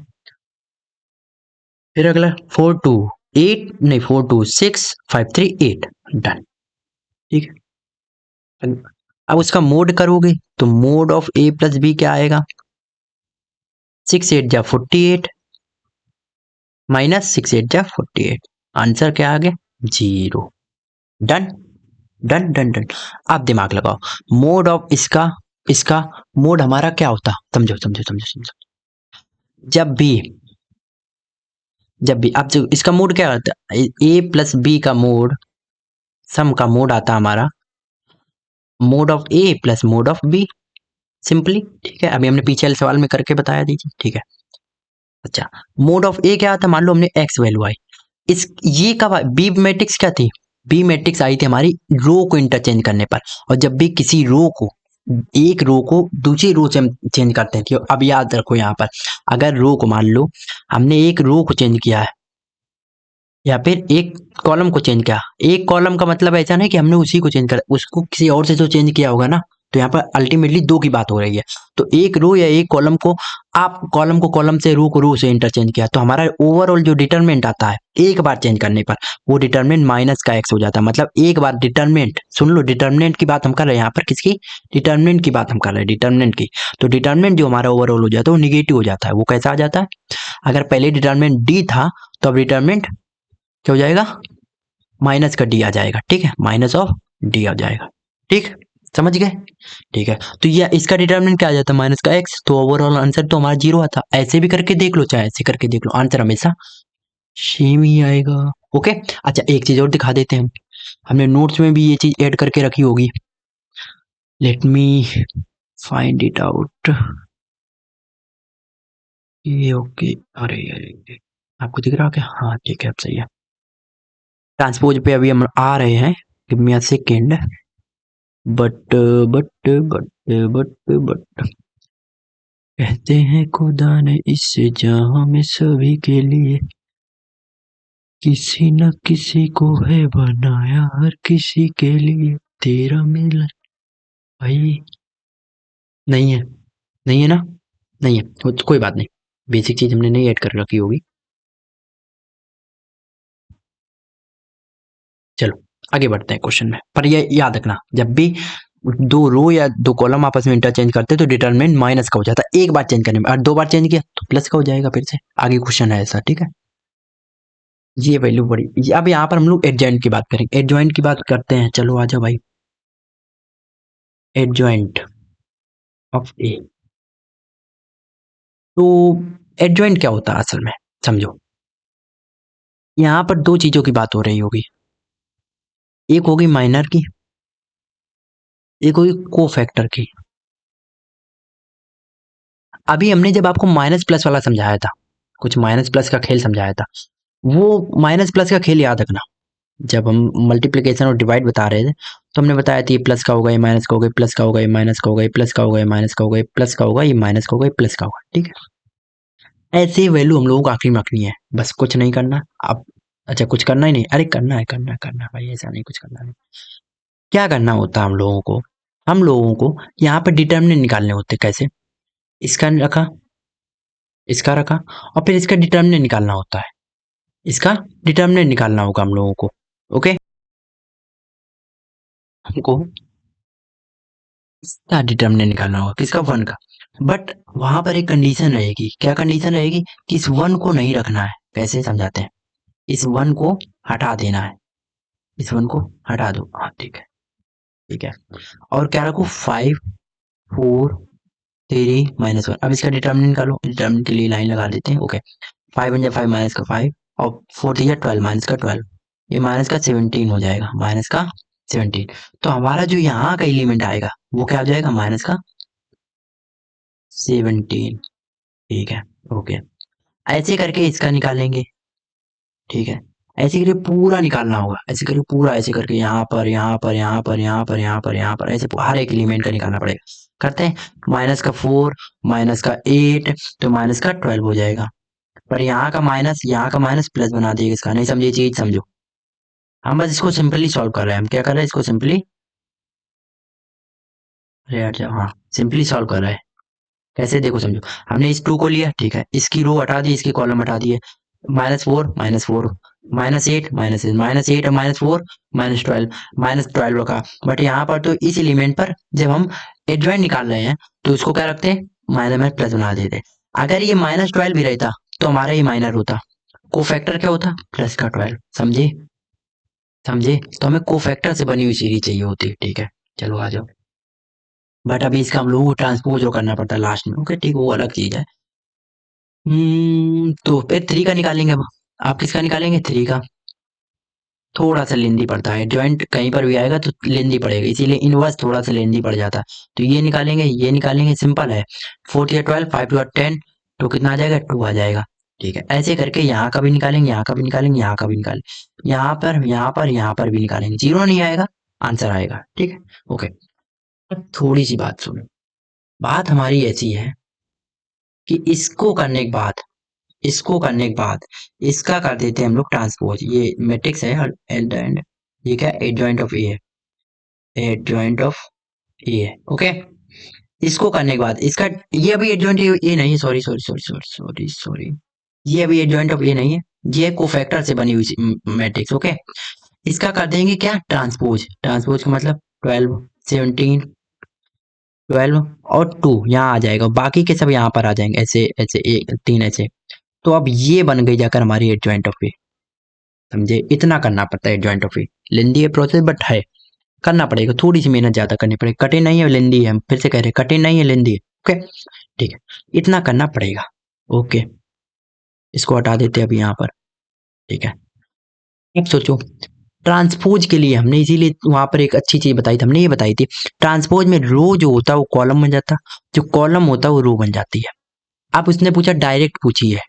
S1: फिर अगला 4 2 8, नहीं 4 2 6 5 3 8, डन। ठीक है, अब उसका मोड करोगे तो mod of A plus B क्या आएगा, 6 8 = 48 माइनस 6 8 = 48, आंसर क्या आ गया, 0। Done done done done. आप दिमाग लगाओ, मोड ऑफ इसका, इसका मोड हमारा क्या होता, समझो समझो समझो समझो, जब भी, जब भी आप जो इसका मोड क्या होता है, ए प्लस बी का मोड, सम का मोड आता हमारा mod of A plus mod of B, simply. ठीक है, अभी हमने पीछे वाले सवाल में करके बताया दीजिए। ठीक है, अच्छा, मोड ऑफ ए क्या आता, मान लो हमने एक्स वैल्यू आई, इस ये कब बी मैट्रिक्स क्या थी, बी मैट्रिक्स आई थी हमारी रो को इंटरचेंज करने पर, और जब भी किसी रो को, एक रो को दूसरी रो से हम चेंज करते हैं, अब याद रखो यहाँ पर, अगर रो को मान लो हमने एक रो को चेंज किया है, या फिर एक कॉलम को चेंज किया, एक कॉलम का मतलब ऐसा नहीं कि हमने उसी को चेंज करा, उसको किसी और से तो चेंज किया होगा ना, तो यहाँ पर अल्टीमेटली दो की बात हो रही है, तो एक रो या एक कॉलम को, आप कॉलम को कॉलम से, रो से इंटरचेंज किया, तो हमारा ओवरऑल जो डिटरमिनेंट आता है एक बार चेंज करने पर, वो डिटरमिनेंट माइनस का एक्स हो जाता है, मतलब एक बार डिटरमिनेंट, सुन लो डिटरमिनेंट की बात हम कर रहे हैं यहाँ पर, किसकी, डिटरमिनेंट की बात हम कर रहे हैं, डिटरमिनेंट की, तो डिटरमिनेंट जो हमारा ओवरऑल हो जाता है वो निगेटिव हो जाता है, वो कैसा आ जाता है, अगर पहले डिटरमिनेंट डी था, तो अब डिटरमिनेंट क्या हो जाएगा, माइनस का डी आ जाएगा। ठीक है, माइनस ऑफ डी आ जाएगा। ठीक, समझ गए। ठीक है, तो ये इसका डिटरमिनेंट क्या आ जाता है, माइनस का एक्स, तो ओवरऑल आंसर तो हमारा 0 आता, ऐसे भी करके देख लो, चाहे ऐसे करके देख लो, आंसर हमेशा सेम ही आएगा। ओके, अच्छा एक चीज और दिखा देते हैं, हमने नोट्स में भी ये चीज ऐड करके रखी होगी, let me find it out. ये ओके, अरे अरे आपको दिख रहा क्या, हाँ ठीक है, अब सही है। ट्रांसपोज पे अभी हम आ रहे हैं, give me a second, but but but but कहते हैं खुदा ने इस जहां में सभी के लिए किसी न किसी को है बनाया, हर किसी के लिए तेरा मिलन, भाई नहीं है, नहीं है ना, नहीं है, तो कोई बात नहीं, बेसिक चीज हमने नहीं ऐड कर रखी होगी। चलो आगे बढ़ते हैं क्वेश्चन में, पर ये याद रखना, जब भी दो रो या दो कॉलम आपस में इंटरचेंज करते हैं तो डिटरमिनेंट माइनस का हो जाता है, एक बार चेंज करने में, और दो बार चेंज किया तो प्लस का हो जाएगा, फिर से आगे क्वेश्चन है ऐसा। ठीक है, ये वैल्यू बड़ी, अब यहाँ पर हम लोग एडजॉइंट की बात करेंगे, एडजॉइंट की बात करते हैं, चलो आ जाओ भाई। एडजॉइंट ऑफ ए। तो एडजॉइंट क्या होता है असल में, समझो। यहाँ पर दो चीजों की बात हो रही होगी, एक होगी माइनर की, एक होगी कोफैक्टर की। अभी हमने जब आपको माइनस प्लस वाला समझाया था, कुछ माइनस प्लस का खेल समझाया था, वो माइनस प्लस का खेल याद रखना। जब हम मल्टीप्लिकेशन और डिवाइड बता रहे थे तो हमने बताया था ये प्लस का होगा, ये माइनस का होगा, ये प्लस का होगा, ये माइनस का होगा, ये प्लस का होगा, ये माइनस का होगा, ये प्लस का होगा, ये माइनस का होगा, ये प्लस का होगा। ठीक है, ऐसे ही वैल्यू हम लोगों को आखिरी में रखनी है, बस कुछ नहीं करना। अब अच्छा, कुछ करना ही नहीं, अरे करना है, करना है, करना है भाई, ऐसा नहीं कुछ करना नहीं। क्या करना होता है हम लोगों को यहाँ पे डिटर्मिनेंट निकालने होते। कैसे? इसका रखा, इसका रखा, और फिर इसका डिटर्मिनेंट निकालना होता है, इसका डिटर्मिनेंट निकालना होगा हम लोगों को। ओके, हमको इसका डिटर्मिनेंट निकालना होगा, किसका? वन का। बट वहां पर एक कंडीशन रहेगी। क्या कंडीशन रहेगी? कि इस वन को नहीं रखना है। कैसे समझाते हैं? इस वन को हटा देना है, इस वन को हटा दो। हाँ ठीक है, ठीक है। और क्या रखो? 5 4 3 -1। अब इसका डिटर्मिनेंट निकालो, डिटर्मिनेंट के लिए लाइन लगा देते हैं। ओके, 5 × 5 माइनस का 5, और 4 3 12 माइनस का 12, ये माइनस का 17 हो जाएगा, माइनस का 17। तो हमारा जो यहाँ का एलिमेंट आएगा वो क्या हो जाएगा? माइनस का 17। ठीक है, ओके। ऐसे करके इसका निकालेंगे। ठीक है, ऐसे करके पूरा निकालना होगा, ऐसे करके पूरा, ऐसे करके यहाँ पर, यहाँ पर, यहाँ पर, यहाँ पर, यहाँ पर, यहाँ पर, ऐसे हर एक एलिमेंट का निकालना पड़ेगा। करते हैं। माइनस का 4, माइनस का 8, तो माइनस का 12 हो जाएगा। पर यहाँ का माइनस, यहाँ का माइनस प्लस बना दिएगा। इसका नहीं समझे चीज, समझो। हम बस इसको सिंपली सॉल्व कर रहे हैं। हम क्या कर रहे हैं? इसको सिंपली, अरे यार हाँ, सिंपली सॉल्व कर रहे हैं। कैसे? देखो समझो। हमने इस 2 को लिया, ठीक है, इसकी रो हटा दी, इसकी कॉलम हटा दिए। -4 -4, -8 -8, -8 और -4 -12, -12 रखा। बट यहाँ पर तो इस एलिमेंट पर जब हम एडजॉइंट निकाल रहे हैं तो इसको क्या रखते हैं? माइनस में प्लस बना देते। अगर ये -12 भी रहता तो हमारा ये माइनर होता। कोफैक्टर क्या होता? प्लस का 12। समझे? समझे? तो हमें कोफैक्टर से बनी हुई सीरीज चाहिए होती। ठीक है, चलो आ जाओ। बट अभी इसका हम लोगों को ट्रांसपोज करना पड़ता है लास्ट में। ओके ठीक, वो अलग चीज है। तो फिर 3 का निकालेंगे अब। आप किसका निकालेंगे? 3 का। थोड़ा सा लेंदी पड़ता है, जॉइंट कहीं पर भी आएगा तो लेंदी पड़ेगा, इसीलिए इनवर्स थोड़ा सा लेंदी पड़ जाता है। तो ये निकालेंगे, ये निकालेंगे, सिंपल है। 4 या 12, 5 या 10, तो कितना आ जाएगा? 2 आ जाएगा। ठीक है, ऐसे करके यहाँ का भी निकालेंगे, यहाँ का भी निकालेंगे, यहाँ का भी निकालेंगे, यहाँ पर, यहाँ पर, यहाँ पर भी निकालेंगे। जीरो नहीं आएगा, आंसर आएगा। ठीक है, ओके। अब थोड़ी सी बात सुनो। बात हमारी ऐसी है कि इसको करने के बाद इसका कर देते हैं हम लोग ट्रांसपोज। ये मैट्रिक्स है, एंड ये क्या? एडजॉइंट ऑफ ए है, एडजॉइंट ऑफ ए है। ओके, इसको करने के बाद इसका, ये अभी एडजॉइंट ए नहीं है, sorry sorry sorry sorry sorry sorry, ये अभी एडजॉइंट ऑफ ए नहीं है, ये कोफैक्टर से बनी हुई मैट्रिक्स। ओके, इसका कर देंगे क्या? ट्रांसपोज। ट्रांसपोज का मतलब 12 17 12 और 2 यहाँ आ जाएगा, बाकी के सब यहाँ पर आ जाएंगे, ऐसे ऐसे एक 3 ऐसे। तो अब ये बन गई जाकर हमारी एडजॉइंट ऑफ ए। समझे? इतना करना पड़ता है एडजॉइंट ऑफ ए। लेंदी है प्रोसेस, बट है, करना पड़ेगा, थोड़ी सी मेहनत ज्यादा करनी पड़ेगी। कठिन नहीं है, लेंदी है। हम फिर से कह रहे हैं, कठिन नहीं है, लेंदी है। ओके, ठीक है, इतना करना पड़ेगा। ओके, इसको हटा देते हैं अभी यहाँ पर। ठीक है, अब सोचो, ट्रांसपोज के लिए हमने इसीलिए वहां पर एक अच्छी चीज बताई थी, हमने ये बताई थी, ट्रांसपोज में रो जो होता है वो कॉलम बन जाता, जो कॉलम होता है वो रो बन जाती है। अब उसने पूछा, डायरेक्ट पूछी है,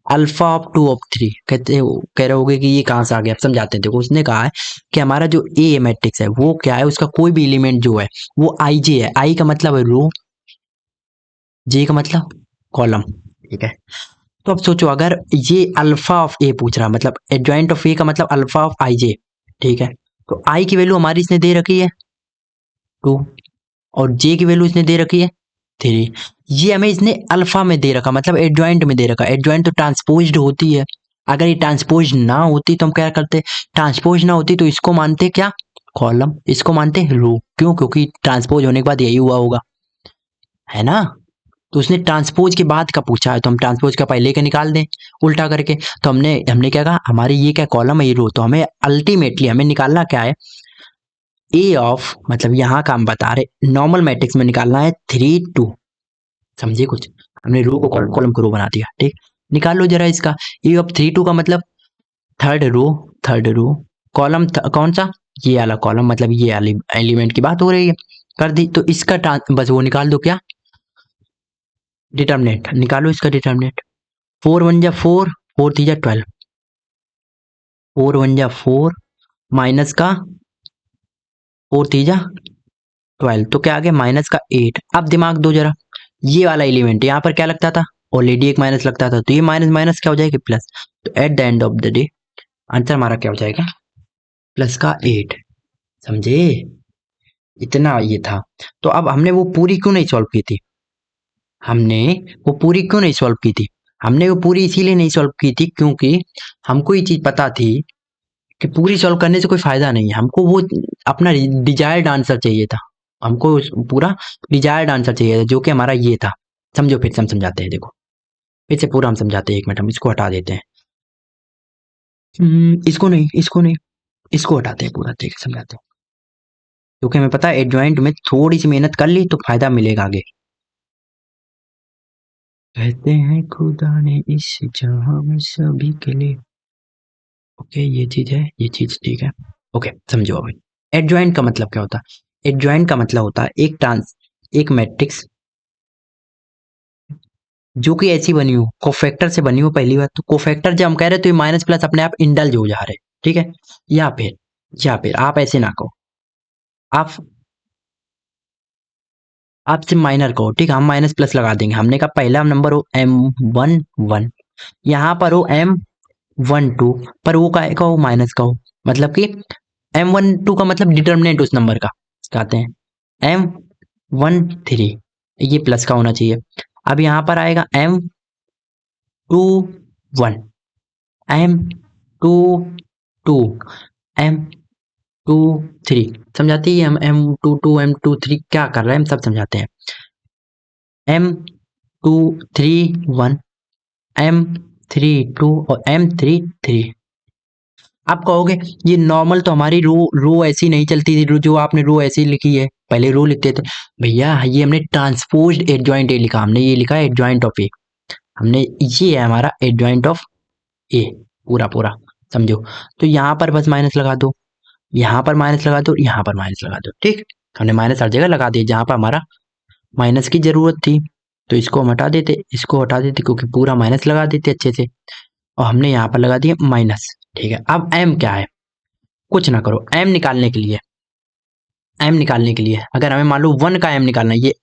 S1: अल्फा ऑफ 2 ऑफ 3, कह रहे होगे कि ये कहाँ से आ गया। आप समझाते हैं। देखो, उसने कहा है कि हमारा जो ए मैट्रिक्स है वो क्या है, उसका कोई भी एलिमेंट जो है वो आई जे है। आई का मतलब है रो, जे का मतलब कॉलम। ठीक है, तो अब सोचो, अगर ये अल्फा ऑफ ए पूछ रहा, मतलब एडजॉइंट ऑफ ए का मतलब अल्फा ऑफ आई जे। ठीक है, तो आई की वैल्यू हमारी इसने दे रखी है 2, और जे की वैल्यू इसने दे रखी है 3। ये हमें इसने अल्फा में दे रखा, मतलब एडजॉइंट में दे रखा। एडजॉइंट तो ट्रांसपोज्ड होती है, अगर ये ट्रांसपोज ना होती तो हम क्या करते? ट्रांसपोज ना होती तो इसको मानते क्या? कॉलम। इसको मानते रो। क्यों? क्योंकि ट्रांसपोज होने के बाद यही हुआ होगा, है ना? तो उसने ट्रांसपोज के बाद का पूछा है, तो हम ट्रांसपोज का पहले का निकाल दें उल्टा करके। तो हमने हमने क्या कहा, हमारी ये क्या कॉलम है, ये रो। तो हमें अल्टीमेटली हमें निकालना क्या है? ए ऑफ मतलब यहाँ का हम बता रहे नॉर्मल मैट्रिक्स में निकालना है 3 2। समझे कुछ? हमने रो को कॉलम को रो बना दिया, ठीक। निकाल लो जरा इसका। ए ऑफ 3 2 का मतलब थर्ड रो कॉलम कौन सा? ये वाला कॉलम, मतलब ये वाली एलिमेंट की बात हो रही है। कर दी तो इसका बस वो निकाल दो, क्या? डिटर्मिनेंट निकालो इसका डिटर्मिनेंट। 4 1 जा 4, 4 3 जा 12, 4 1 जा 4 माइनस का 4 3 जा 12, तो क्या आ गया? माइनस का 8। अब दिमाग दो जरा, ये वाला एलिमेंट यहाँ पर क्या लगता था? ऑलरेडी एक माइनस लगता था, तो ये माइनस माइनस क्या हो जाएगी? प्लस। तो eight the end of the day answer हमारा क्या हो जाएगा? प्लस का 8। समझे? इतना ये था। तो अब हमने वो पूरी क्यों नहीं सॉल्व की थी? हमने वो पूरी क्यों नहीं सॉल्व की थी? हमने वो पूरी इसीलिए नहीं सॉल्व की थी क्योंकि हमको ये चीज पता थी कि पूरी सॉल्व करने से कोई फायदा नहीं है। हमको वो अपना डिजायर्ड आंसर चाहिए था। हमको पूरा डिजायर्ड आंसर चाहिए था, जो कि हमारा ये था। समझो, फिर से हम समझाते हैं, देखो। फिर से पूरा हम समझाते हैं, 1 मिनट हम इसको हटा देते हैं। इसको नहीं, इसको हटाते हैं पूरा, ठीक है, समझाते हैं। क्योंकि हमें पता है एडजॉइंट में थोड़ी सी मेहनत कर ली तो फायदा मिलेगा आगे। कहते हैं खुदा ने इस जहां में सभी के लिए। ओके, ये चीज है, ये चीज ठीक है। ओके, समझो अभी। एडजॉइंट का मतलब क्या होता है? एडजॉइंट का मतलब होता है एक मैट्रिक्स जो कि ऐसी बनी हो, कोफैक्टर से बनी हो। पहली बात तो कोफैक्टर जब हम कह रहे हैं तो ये माइनस प्लस अपने आप इंडल्ज हो जा रहे हैं, ठीक है। या फिर आप ऐसे ना कहो, आप आप सिर्फ माइनर कहो, ठीक है। हम माइनस प्लस लगा देंगे। हमने कहा पहला नंबर हो M11, यहाँ पर हो M12, पर वो का हो माइनस का हो, मतलब कि M12 का मतलब डिटर्मिनेंट उस नंबर का कहते हैं M13, ये प्लस का होना चाहिए। अब यहाँ पर आएगा M21, M22, M23। समझाते ही हम M22 M23 क्या कर रहे हैं, हम सब समझाते हैं। M231, M32 और M33। आप कहोगे ये नॉर्मल तो हमारी रो ऐसी नहीं चलती थी, जो आपने रो ऐसी लिखी है, पहले रो लिखते थे। भैया ये हमने ट्रांसपोज्ड एडजॉइंट ए लिखा, हमने ये लिखा है एडजॉइंट ऑफ ए। हमने ये है हमारा एडजॉइंट ऑफ ए, पूरा पूरा। समझो? तो यहाँ पर बस माइनस लगा दो, यहाँ पर माइनस लगा दो, यहाँ पर माइनस लगा दो, ठीक। हमने माइनस हर जगह लगा दिया जहाँ पर हमारा माइनस की जरूरत थी। तो इसको हम हटा देते, इसको हटा देते, क्योंकि पूरा माइनस लगा देते अच्छे से। और हमने यहाँ पर लगा दिया माइनस, ठीक है। अब एम क्या है? कुछ ना करो, एम निकालने के लिए अगर हमें मान लो 1 का एम निकालना है, ये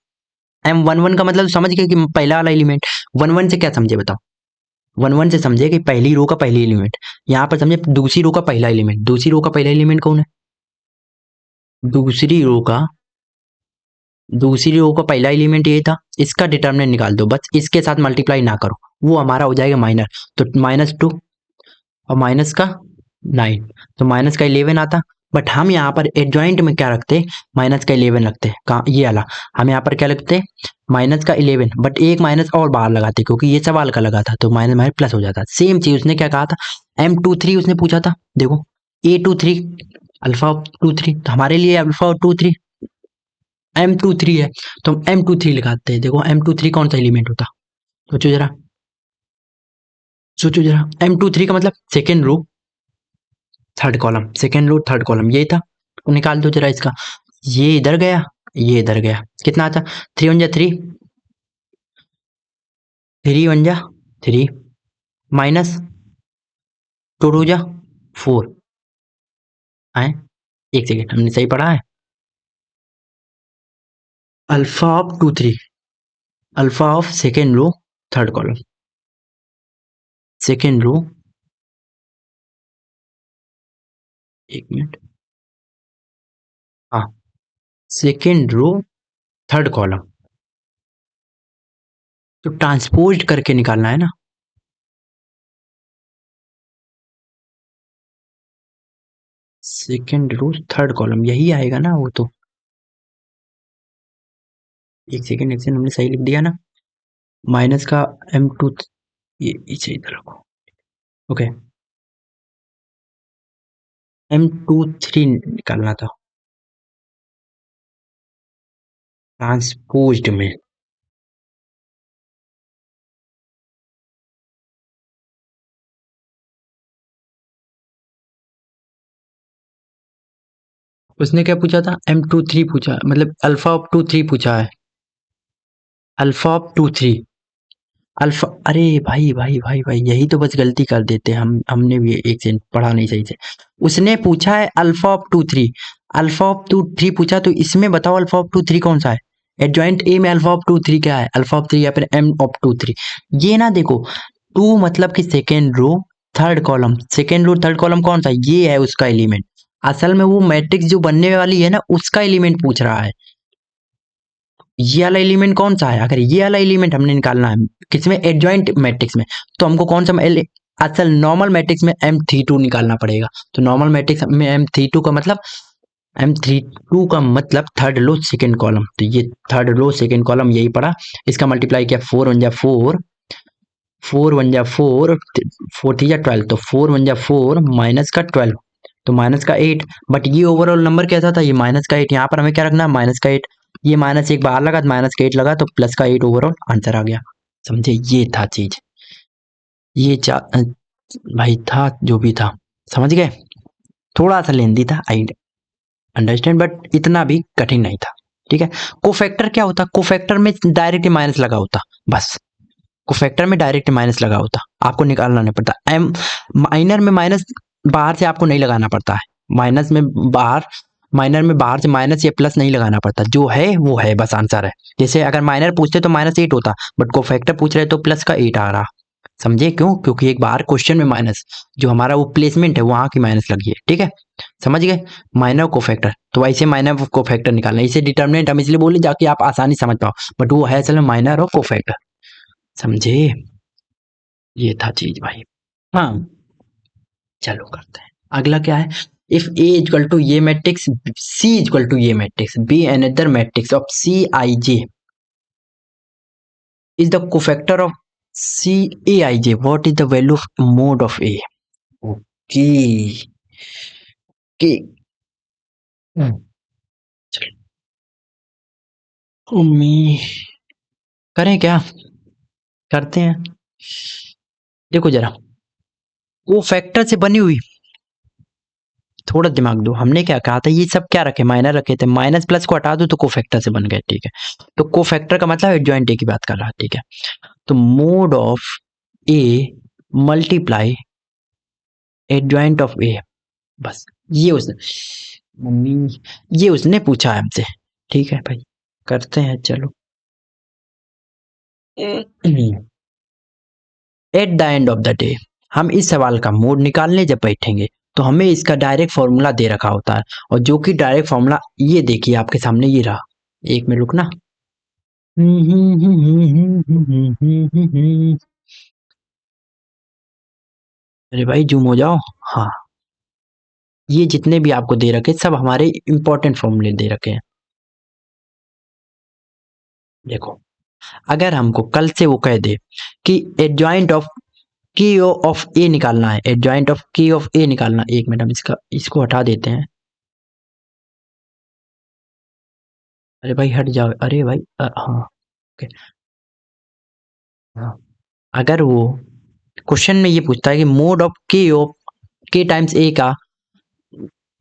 S1: M11 का मतलब समझ गए कि पहला वाला एलिमेंट। 1 1 से क्या समझे बताओ? 1 1 से समझे कि पहली रो का पहली एलिमेंट। यहाँ पर समझे दूसरी रो का पहला एलिमेंट। दूसरी रो का पहला एलिमेंट कौन है? दूसरी रो का दूसरी रो का पहला एलिमेंट ये था। इसका डिटर्मिनेंट निकाल दो, बस इसके साथ मल्टीप्लाई ना करो, वो हमारा हो जाएगा माइनर। तो -2 और माइनस का 9, तो माइनस का 11 आता। बट हम यहाँ पर एडजॉइंट में क्या रखते? माइनस का 11 रखते हैं। कहाँ? ये वाला। हम यहाँ पर क्या लिखते? माइनस का 11, बट एक माइनस और बाहर लगाते, क्योंकि ये सवाल का लगा था, तो माइनस माइनस प्लस हो जाता। सेम चीज उसने क्या कहा था? M23 उसने पूछा था, देखो। A23 अल्फा 23, तो हमारे लिए अल्फा 23 M23 है, तो हम M23 लिखाते हैं। देखो M23 कौन सा एलिमेंट होता? सोचो जरा, सोचो जरा। M23 का मतलब second row third column, second row third column, यही था। तो निकाल दो जरा इसका। ये इधर गया, ये इधर गया, कितना आता? 3 1 जा 3, 3 1 जा 3 माइनस 2 2 जा 4 आए। एक सेकेंड, हमने सही पढ़ा है? Alpha 23, alpha of second row third column, second row, एक मिनट, हाँ, सेकेंड रो थर्ड कॉलम। तो ट्रांसपोज्ड करके निकालना है ना। सेकेंड रो थर्ड कॉलम यही आएगा ना वो तो। एक सेकेंड हमने सही लिख दिया ना। माइनस का M2, ये इसे इधर रखो। ओके, M23 निकालना था। ट्रांसपोज्ड में। उसने क्या पूछा था? M23 पूछा, मतलब अल्फा ऑफ 2 3 पूछा है। Alpha of 2 3 alpha. अरे भाई भाई भाई भाई, यही तो बस गलती कर देते हैं हम, हमने भी एक सेकंड पढ़ा नहीं सही से। उसने पूछा है अल्फा ऑफ 2 3, अल्फा ऑफ 2 3 पूछा, तो इसमें बताओ अल्फा ऑफ 2 3 कौन सा है? एडजॉइंट ए में अल्फा ऑफ 2 3 क्या है? अल्फा ऑफ 3 या फिर एम ऑफ 2 3। ये ना देखो, टू मतलब कि second row third column, second row third column कौन सा है? ये है उसका एलिमेंट। असल में वो मैट्रिक्स जो बनने वाली है ना, उसका एलिमेंट पूछ रहा है। ये वाला एलिमेंट कौन सा है? अगर ये वाला एलिमेंट हमने निकालना है किसमें? एडजॉइंट मैट्रिक्स में, तो हमको कौन सा असल नॉर्मल मैट्रिक्स में M32 निकालना पड़ेगा। तो नॉर्मल मैट्रिक्स में M32 का मतलब, M32 का मतलब थर्ड लो सेकेंड कॉलम। तो ये थर्ड लो सेकेंड कॉलम यही पड़ा। इसका मल्टीप्लाई किया, 4 1 जा 4, 4 1 जा 4, 4 3 जा 12, तो 4 1 जा 4 माइनस का 12, तो माइनस का 8। बट ये ओवरऑल नंबर कैसा था? ये माइनस का 8। यहाँ पर हमें क्या रखना है? माइनस का 8। ये माइनस एक बाहर लगा, माइनस का 8 लगा, तो प्लस का 8 ओवरऑल आंसर आ गया। समझे? ये था चीज। ये भाई था जो भी था, समझ गए? थोड़ा सा लेंदी था, आई अंडरस्टैंड, बट इतना भी कठिन नहीं था। ठीक है। कोफैक्टर क्या होता? कोफैक्टर में डायरेक्ट माइनस लगा होता, बस। कोफैक्टर में डायरेक्ट माइनस लगा होता, आपको निकालना नहीं पड़ता। एम माइनर में माइनस बाहर से आपको नहीं लगाना पड़ता है। माइनस में बाहर माइनर में बाहर से माइनस या प्लस नहीं लगाना पड़ता, जो है वो है, बस आंसर है। जैसे अगर माइनर पूछते तो -8 होता, बट कोफैक्टर पूछ रहे तो प्लस का 8 आ रहा। समझे क्यों? क्योंकि एक बाहर क्वेश्चन में माइनस, जो हमारा वो प्लेसमेंट है वहां की माइनस लगी है। ठीक है, समझ गए? माइनर कोफैक्टर, तो ऐसे माइनर कोफैक्टर निकालना, इसे डिटर्मिनेंट हम इसलिए बोले जाके आप आसानी समझ पाओ, बट वो है असल में माइनर और कोफैक्टर। समझे? ये था चीज भाई। हाँ, चलो करते हैं। अगला क्या है? इफ ए इक्वल टू ये मैट्रिक्स, सी इक्वल टू ये matrix, B another matrix of C I J is the cofactor of CAIJ. What is the value of mode of A? Okay. Okay. चलो, उम्मी करें क्या? करते हैं। देखो जरा, वो फैक्टर से बनी हुई, थोड़ा दिमाग दो। हमने क्या कहा था? ये सब क्या रखे? माइनर रखे थे। माइनस प्लस को हटा दो तो कोफैक्टर से बन गए। ठीक है, तो कोफैक्टर का मतलब एडजॉइंट ए की बात कर रहा है। ठीक है, तो mod of A multiply adjoint of A, बस। ये उसने मम्मी ये उसने पूछा है हमसे। ठीक है भाई, करते हैं चलो। Eight the end of the day, हम इस सवाल का मोड निकालने जब बैठेंगे तो हमें इसका डायरेक्ट फॉर्मूला दे रखा होता है, और जो कि डायरेक्ट फॉर्मूला ये देखिए आपके सामने ये रहा। एक मिनट रुकना। अरे भाई जूम हो जाओ। हाँ, ये जितने भी आपको दे रखे सब हमारे इंपॉर्टेंट फॉर्मूले दे रखे हैं। देखो, अगर हमको कल से वो कह दे कि एडजॉइंट ऑफ की ऑफ ए निकालना है, एडजॉइंट ऑफ की ऑफ ए निकालना, एक मिनट हम इसको हटा देते हैं। अरे भाई हट जाओ, अरे भाई हाँ, ओके। हाँ, अगर वो क्वेश्चन में ये पूछता है कि मोड ऑफ के टाइम्स ए का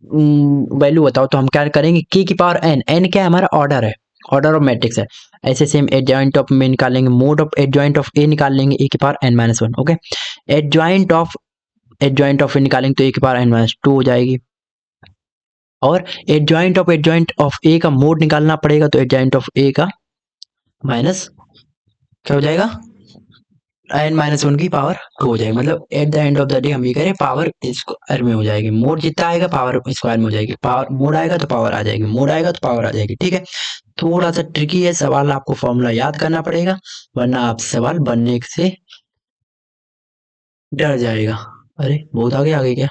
S1: वैल्यू बताओ, तो हम क्या करेंगे? के की पावर एन, एन क्या है? हमारा ऑर्डर है, ऑर्डर ऑफ मैट्रिक्स है। ऐसे सेम एडजॉइंट ऑफ में निकालेंगे, mod of adjoint of A निकाल लेंगे, ए की power n-1। Okay, adjoint of A निकालेंगे तो ए की पावर n-2 हो जाएगी। और एडजॉइंट ऑफ ए का मोड निकालना पड़ेगा, तो एडजॉइंट ऑफ ए का माइनस क्या हो जाएगा? n-1 की पावर 2 हो जाएगी। मतलब eight the end of the day हम ये करें, पावर स्क्वायर में हो जाएगी। मोड जितना आएगा पावर स्क्वायर में हो जाएगी। पावर मोड आएगा तो पावर आ जाएगी, मोड आएगा तो पावर आ जाएगी। ठीक है, थोड़ा सा ट्रिकी है सवाल, आपको फॉर्मूला याद करना पड़ेगा, वरना आप सवाल बनने से डर जाएगा। अरे बहुत आगे क्या?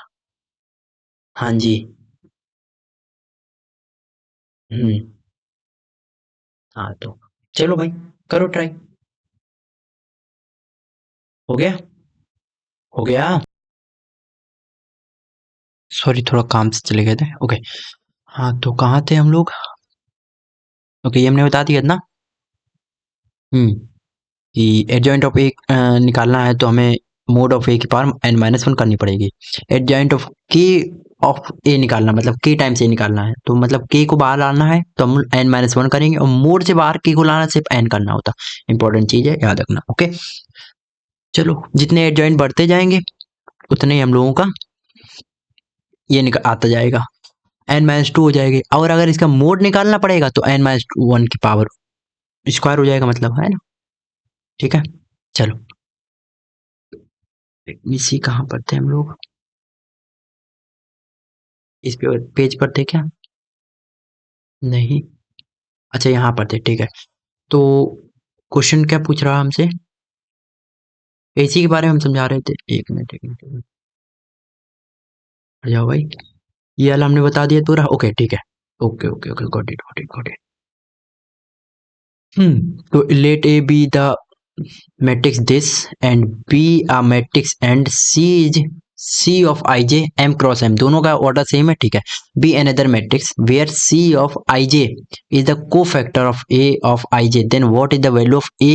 S1: हाँ जी। हम्म। हाँ तो चलो भाई, करो ट्राई। हो गया? हो गया। सॉरी, थोड़ा काम से चले गए थे। ओके, हाँ तो कहाँ थे हम लोग? ओके, ये हमने बता दिया ना। कि एडजॉइंट ऑफ ए निकालना है तो हमें मोड ऑफ ए की पावर एन माइनस वन करनी पड़ेगी। एडजॉइंट ऑफ ए निकालना मतलब के टाइम्स ए निकालना है, तो मतलब के को बाहर लाना है तो हम एन माइनस वन करेंगे, और मोड से बाहर के को लाना सिर्फ एन करना होता। इंपॉर्टेंट चीज है, याद रखना। ओके, चलो, जितने एडजॉइंट बढ़ते जाएंगे उतने ही हम लोगों का ये आता जाएगा, एन माइनस टू हो जाएगी। और अगर इसका मोड निकालना पड़ेगा तो एन माइनस वन की पावर स्क्वायर हो जाएगा, मतलब है ना। ठीक है, चलो इसी कहाँ पर थे हम लोग, इस पे पेज पर थे क्या? नहीं, अच्छा यहाँ पर थे, ठीक है। तो क्वेश्चन क्या पूछ रहा हमसे, एसी के बारे में हम समझा रहे थे। एक मिनट एक मिनट एक मिनट, हट जाओ भाई, ये वाला हमने बता दिया पूरा। ओके ठीक है, okay okay okay, got it got it got it. तो let A B the matrix this and B a matrix and C is C of ij m cross m, दोनों का ऑर्डर सेम है, ठीक है। B another matrix where C of ij is the cofactor of A of ij, then what is the value of A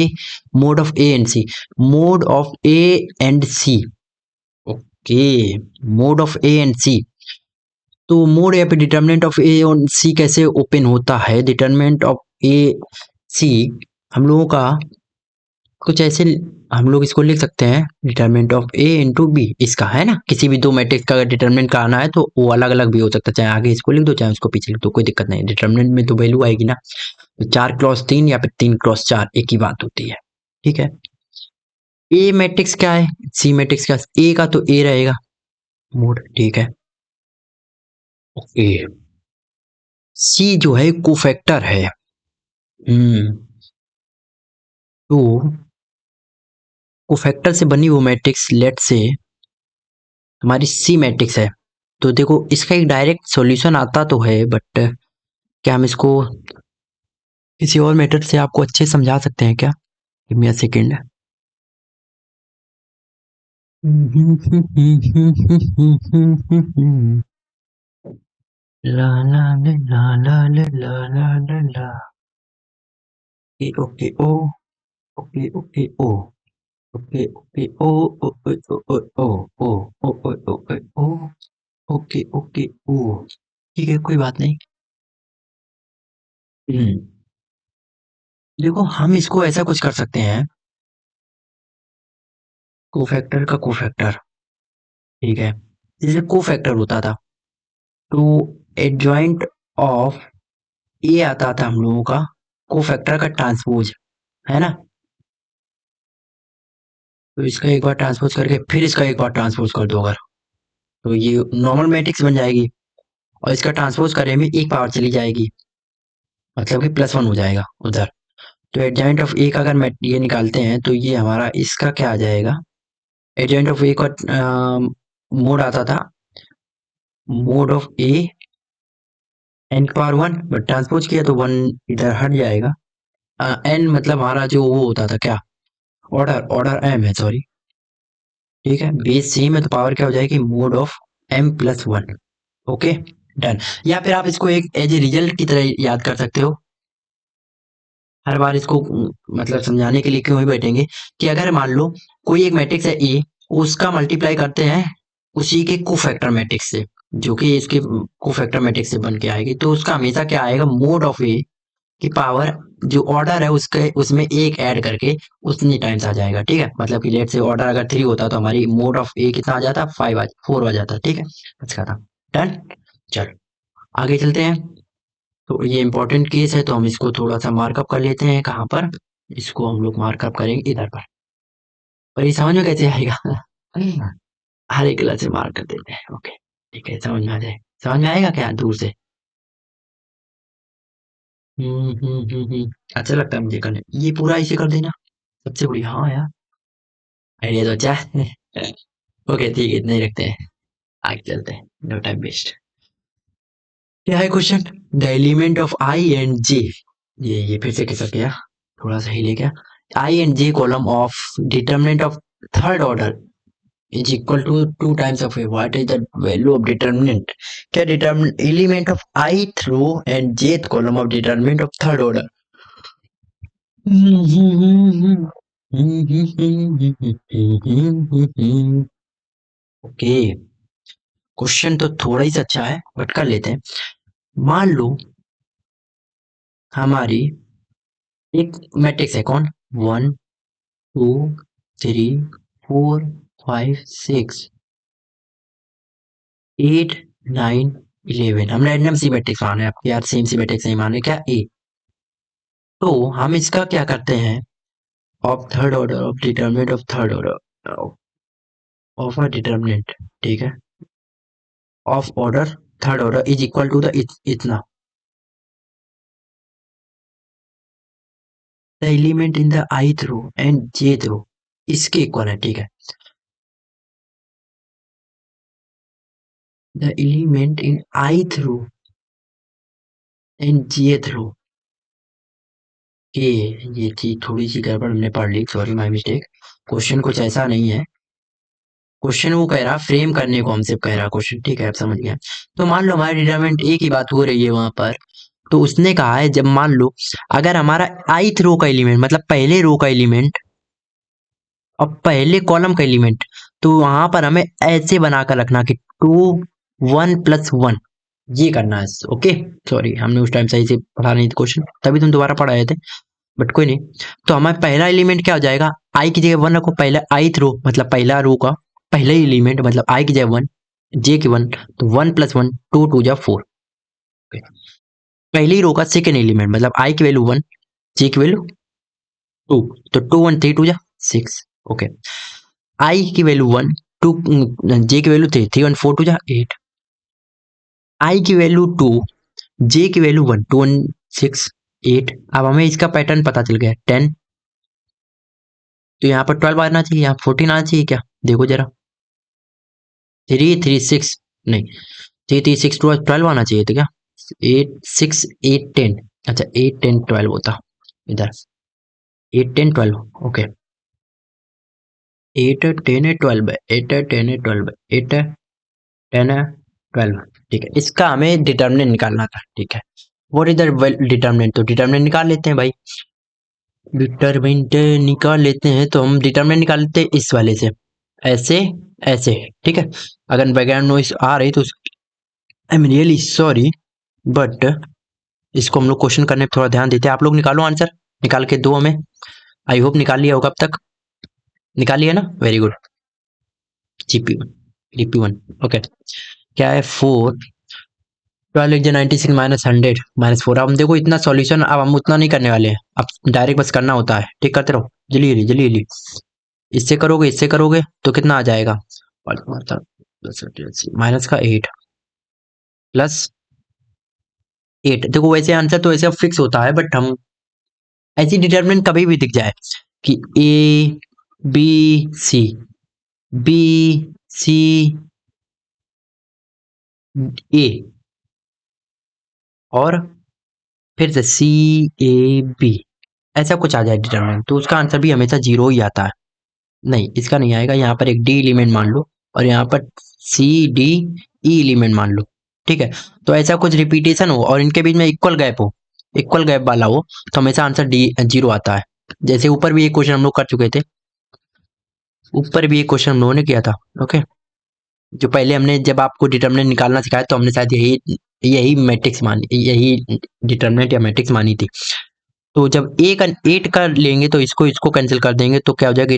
S1: mode of A and C? Mode of A and C, okay, mode of A and C। तो मोड या फिर डिटर्मिनेंट ऑफ ए और सी कैसे ओपन होता है? डिटर्मिनेंट ऑफ ए सी हम लोगों का कुछ ऐसे, हम लोग इसको लिख सकते हैं determinant of A into B, इसका है ना। किसी भी दो मैट्रिक्स का अगर डिटरमिनेंट का आना है तो वो अलग अलग भी हो सकता है, चाहे आगे इसको लिख दो चाहे उसको पीछे लिख दो, कोई दिक्कत नहीं। डिटरमिनेंट में तो वैल्यू आएगी ना, तो 4x3 या फिर 3x4 एक ही बात होती है, ठीक है। ए मैट्रिक्स क्या है, सी मैट्रिक्स क्या, ए का तो ए रहेगा मोड, ठीक है। ओके, सी जो है कोफैक्टर है। हम्म तो कोफैक्टर से बनी वो मैट्रिक्स लेट से हमारी सी मैट्रिक्स है। तो देखो इसका एक डायरेक्ट सॉल्यूशन आता तो है, बट क्या हम इसको किसी और मेथड से आपको अच्छे से समझा सकते हैं क्या? Give me a second. ला ला ला ला ला ला ला ला ला, ओके ओ, ओके ओके ओ, ओके ओके ओ ओ ओ ओ ओ ओ ओ ओ ओ ओ, ओके ओके ओ, ठीक है कोई बात नहीं। हम्म देखो हम इसको ऐसा कुछ कर सकते हैं, कोफैक्टर का कोफैक्टर, ठीक है, जैसे कोफैक्टर होता था तो एडजॉइंट ऑफ ए आता था हम लोगों का कोफैक्टर का ट्रांसपोज, है ना। तो इसका एक बार ट्रांसपोज करके फिर इसका एक बार ट्रांसपोज कर दो अगर, तो ये नॉर्मल मैट्रिक्स बन जाएगी, और इसका ट्रांसपोज करने में एक पावर चली जाएगी, मतलब कि प्लस वन हो जाएगा उधर। तो एडजॉइंट ऑफ ए का अगर मैं ये निकालते हैं तो ये हमारा इसका क्या आ जाएगा, एडजॉइंट ऑफ ए का मोड आता था mod of A N power one, but transpose किया तो वन इधर हट जाएगा। एन मतलब हमारा जो वो होता था क्या, ऑर्डर ऑर्डर एम है, सॉरी, ठीक है। बेस सेम है तो पावर क्या हो जाएगी, mod of M plus one. Okay done. या फिर आप इसको एक एज ए रिजल्ट की तरह याद कर सकते हो। हर बार इसको मतलब समझाने के लिए क्यों ही बैठेंगे, कि अगर मान लो कोई एक मैट्रिक्स है ए, उसका मल्टीप्लाई करते हैं उसी के कोफैक्टर मैट्रिक्स से, जो कि इसके कोफैक्टर मैट्रिक्स से बन के आएगी, तो उसका हमेशा क्या आएगा, मोड ऑफ ए की पावर जो ऑर्डर है उसके उसमें एक ऐड करके उतनी टाइम्स आ जाएगा, ठीक है। मतलब कि लेट से ऑर्डर अगर थ्री होता तो हमारी मोड ऑफ ए कितना आ जाता, फाइव आ फोर आ जाता, ठीक है। अच्छा था, डन। चलो आगे चलते हैं। तो ये इंपॉर्टेंट केस है तो हम इसको थोड़ा सा मार्कअप कर लेते हैं, कहाँ पर, इसको हम लोग मार्कअप करेंगे इधर पर, और ये समझ में कैसे आएगा हर एक कलर से मार्क कर देते हैं, ओके ठीक है, समझ में आ जाए, समझ में आएगा क्या दूर से? अच्छा लगता है मुझे करने, ये पूरा इसे कर देना सबसे बढ़िया, हाँ यार, आइडिया तो अच्छा है ओके ठीक है, इतना ही रखते हैं, आगे चलते हैं, नो टाइम वेस्ट। क्या है question, the element of i and j, ये फिर से कैसा गया, थोड़ा सा ही ले गया, i and j column of determinant of third order is equal to 2 times of a. What is the value of determinant? क्या determinant element of ith row and jth column of determinant of third order? Okay, question तो थोड़ा ही सा अच्छा है बट कर लेते हैं। मान लो हमारी एक मैट्रिक्स है, कौन, 1 2 3 4 5 6 8 9 11। हम रैंडम सी मैट्रिक्स मान रहे हैं, आपके यार सेम सी मैट्रिक्स नहीं मान रहे क्या, ए। तो हम इसका क्या करते हैं, of third order of determinant of third order of a determinant, ठीक है, of order third order is equal to the इतना the element in the ith row and jth row, इसके इक्वल है, ठीक है। The element in ith row and jth row, ये चीज थोड़ी सी गड़बड़ हमने पढ़ ली, सॉरी माय मिस्टेक। क्वेश्चन कुछ ऐसा नहीं है, क्वेश्चन वो कह रहा फ्रेम करने को हमसे कह रहा क्वेश्चन, ठीक है, आप समझ गए। तो मान लो हमारे डिटरमिनेंट ए की बात हो रही है वहां पर, तो उसने कहा है जब मान लो अगर हमारा ith रो का एलिमेंट मतलब पहले रो का एलिमेंट और पहले कॉलम का एलिमेंट, तो वहां पर हमें ऐसे बनाकर रखना कि 2 1 + 1, ये करना है। ओके, सॉरी हमने उस टाइम सही से पढ़ा नहीं था क्वेश्चन, तभी तुम दोबारा पढ़ाए थे, बट कोई नहीं। तो हमारा पहला एलिमेंट क्या हो जाएगा, आई की जगह 1 रखो, पहला ith रो मतलब पहला रो का पहला ही एलिमेंट मतलब आई की जगह 1, जे की 1, तो 1 + 1 2 2 जा 4। पहली रो का सेकेंड एलिमेंट मतलब आई की वैल्यू 1, जे की वैल्यू 2, तो 2 1 3 2 जा 6। ओके, आई की वैल्यू 1, 2, जे की वैल्यू 3 3 1 4 2 जा 8, आई की वैल्यू 2, जे की वैल्यू 1 2 1 6 8। अब हमें इसका पैटर्न पता चल गया 10, तो यहाँ पर 12 आना चाहिए, यहाँ 14 आना चाहिए क्या, देखो जरा, 3 3 6 नहीं, 3 3 6 12 आना चाहिए था क्या, 8 6 8 10, अच्छा 8 10 12 होता इधर, 8 10 12। ओके, 8 10 12 8 10 12 8 10 12, ठीक है, इसका हमें डिटर्मिनेंट निकालना था, ठीक है। व्हाट इज द डिटर्मिनेंट, तो डिटर्मिनेंट निकाल लेते हैं भाई, डिटर्मिनेंट निकाल लेते हैं, तो हम डिटर्मिनेंट निकाल लेते हैं इस वाले से, ऐसे ऐसे, ठीक है। अगर बैकग्राउंड नॉइस आ रही तो I am really sorry, but इसको हम लोग क्वेश्चन करने पे थोड़ा ध्यान देते हैं। आप लोग निकालो आंसर, निकाल के दो हमें, आई होप निकाल लिया होगा अब तक, निकाल लिया ना, very good. GP1 DP1, okay, क्या है 4 12 96 -100 -4। अब हम देखो इतना सॉल्यूशन अब हम उतना नहीं करने वाले हैं, अब डायरेक्ट बस करना होता है, ठीक, करते रहो जल्दी जल्दी जल्दी जल्दी। इससे करोगे तो कितना आ जाएगा, माइनस का 8 प्लस 8। देखो वैसे आंसर तो ऐसे फिक्स होता है, बट हम ऐसी डिटरमिनेंट कभी भी दिख जाए कि A B C, B C ए और फिर से सी ए बी, ऐसा कुछ आ जाए डिटरमिनेंट, तो उसका आंसर भी हमेशा 0 ही आता है। नहीं, इसका नहीं आएगा, यहाँ पर एक डी एलिमेंट मान लो और यहाँ पर सी डी ई एलिमेंट मान लो, ठीक है। तो ऐसा कुछ रिपीटेशन हो और इनके बीच में इक्वल गैप हो, इक्वल गैप वाला हो, तो हमेशा आंसर डी 0 आता है। जैसे ऊपर भी एक क्वेश्चन हम लोग कर चुके थे, ऊपर भी एक क्वेश्चन हम लोगों ने किया था, ओके। जो पहले हमने जब आपको डिटरमिनेंट निकालना सिखाया तो हमने शायद यही यही मैट्रिक्स मानी, यही डिटरमिनेंट या मैट्रिक्स मानी थी। तो जब एक 8 का लेंगे तो इसको इसको कैंसिल कर देंगे, तो क्या हो जाएगा,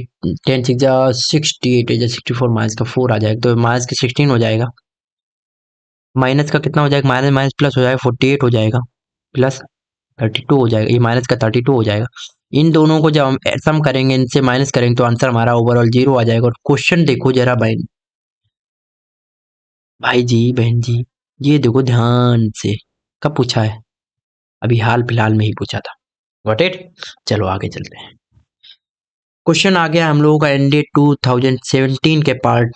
S1: 10 6 जा 68 जा 64 माइनस का 4 आ जाएगा, तो माइनस का 16 हो जाएगा, माइनस का कितना हो जाएगा, माइनस माइनस प्लस हो जाएगा 48 हो जाएगा, प्लस 32 हो जाएगा, ये माइनस का 32 हो जाएगा। इन दोनों को जब हम सम करेंगे, इनसे माइनस करेंगे, तो आंसर हमारा ओवरऑल 0 आ जाएगा। और क्वेश्चन देखो जरा भाई, भाई जी बहन जी, ये देखो ध्यान से, कब पूछा है, अभी हाल फिलहाल में ही पूछा था, गॉट इट। चलो आगे चलते हैं, क्वेश्चन आ गया हम लोगों का एनडीए 2017 के पार्ट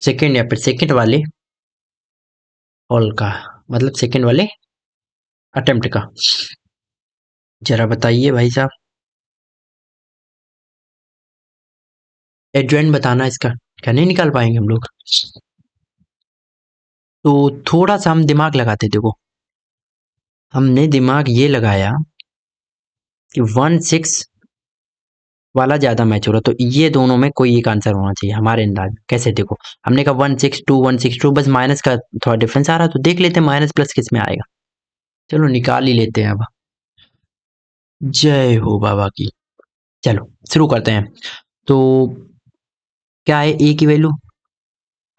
S1: सेकेंड या फिर सेकेंड वाले हॉल का, मतलब सेकेंड वाले अटेम्प्ट का। जरा बताइए भाई साहब, एडजॉइंट बताना इसका, क्या नहीं निकाल पाएंगे हम लोग? तो थोड़ा सा हम दिमाग लगाते, देखो हमने दिमाग ये लगाया कि 1 6 वाला ज्यादा मैच हो रहा, तो ये दोनों में कोई एक आंसर होना चाहिए हमारे अंदाज में। कैसे देखो, हमने कहा 1 6 2 1 6 2, बस माइनस का थोड़ा डिफरेंस आ रहा, तो देख लेते हैं माइनस प्लस किस में आएगा। चलो निकाल ही लेते हैं अब। जय हो बाबा की। चलो शुरू करते हैं। तो क्या है ए की वैल्यू?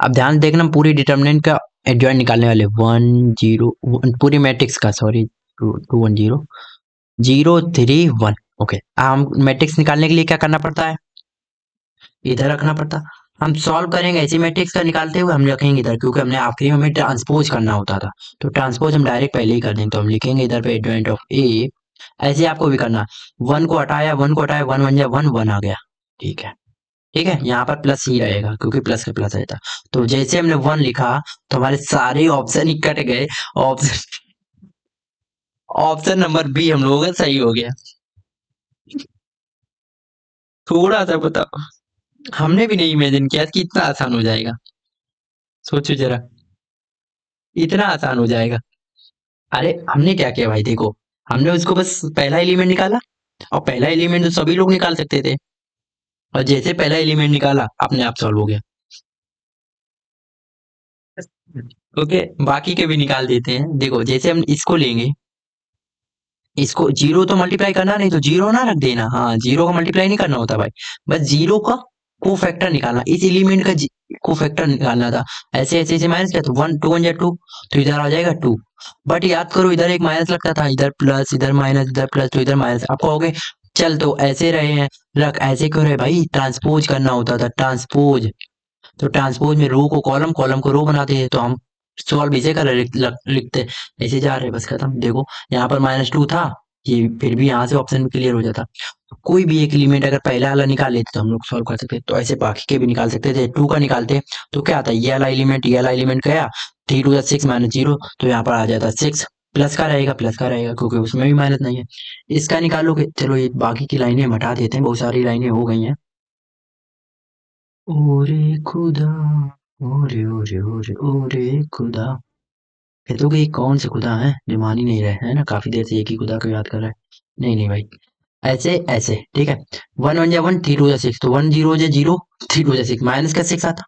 S1: अब ध्यान देखना, हम पूरी डिटर्मिनेंट का एडजॉइंट निकालने वाले, 1 0 पूरी मैट्रिक्स का, सॉरी 2 2 1 0 0 3 1। ओके, हम मैट्रिक्स निकालने के लिए क्या करना पड़ता है? इधर रखना पड़ता। हम सॉल्व करेंगे ऐसी मैट्रिक्स का निकालते हुए हम रखेंगे इधर, क्योंकि हमने आखिरी में हमें ट्रांसपोज करना होता था। तो ट्रांसपोज हम डायरेक्ट पहले ही कर देंगे, तो हम लिखेंगे इधर पे एडजॉइंट ऑफ ए। ऐसे आपको भी करना, 1 को हटाया 1 1 जा 1 1 आ गया। ठीक है, ठीक है, यहाँ पर प्लस ही रहेगा क्योंकि प्लस का प्लस रहता। तो जैसे हमने 1 लिखा तो हमारे सारे ऑप्शन ही कट गए। ऑप्शन ऑप्शन नंबर बी हम लोगों का सही हो गया। थोड़ा सा बताओ, हमने भी नहीं इमेजिन किया कि इतना आसान हो जाएगा। सोचो जरा, इतना आसान हो जाएगा। अरे हमने क्या किया भाई, देखो हमने उसको बस पहला एलिमेंट निकाला, और पहला एलिमेंट तो सभी लोग निकाल सकते थे, और जैसे पहला एलिमेंट निकाला अपने आप सॉल्व हो गया। ओके, बाकी के भी निकाल देते हैं। देखो जैसे हम इसको लेंगे, इसको जीरो तो मल्टीप्लाई करना नहीं, तो जीरो ना रख देना। हाँ, जीरो का मल्टीप्लाई नहीं करना होता भाई, बस जीरो का को फैक्टर निकालना, इस एलिमेंट का को फैक्टर निकालना था। ऐसे ऐसे ऐसे माइनस किया तो 1 2 1 जा 2, तो इधर आ जाएगा 2। बट याद करो, इधर एक माइनस लगता था, इधर प्लस, इधर माइनस, इधर प्लस, तो इधर माइनस। आप कहोगे चल तो ऐसे रहे हैं, रख, ऐसे क्यों रहे भाई? ट्रांसपोज करना होता था, ट्रांसपोज। तो ट्रांसपोज में रो को कॉलम, कॉलम को रो बनाते हैं, तो हम सॉल्व इसे कर लिखते ऐसे जा रहे, बस खत्म। देखो यहाँ पर -2 था, ये फिर भी यहाँ से ऑप्शन क्लियर हो जाता। कोई भी एक एलिमेंट अगर पहला वाला निकाल लेते तो हम लोग सॉल्व कर सकते, तो ऐसे बाकी के भी निकाल सकते थे। 2 का निकालते तो क्या आता, ये वाला एलिमेंट गया, 3 2 6 -0, तो यहाँ पर आ जाता 6। प्लस का रहेगा, प्लस का रहेगा, क्योंकि उसमें भी माइनस नहीं है। इसका निकालोगे, चलो ये बाकी की लाइनें हम हटा देते हैं, बहुत सारी लाइनें हो गई हैं। ओरे खुदा, ओरे ओरे ओरे ओरे खुदा। कहते ये कौन से खुदा हैं जो मान ही नहीं रहे, है ना? काफी देर से एक ही खुदा को याद कर रहा है। नहीं नहीं भाई, ऐसे ऐसे ठीक है। 1 1 जा 1, 3 2 जा 6, तो 1 0 जा 0, 3 2 जा 6, माइनस का 6 आता,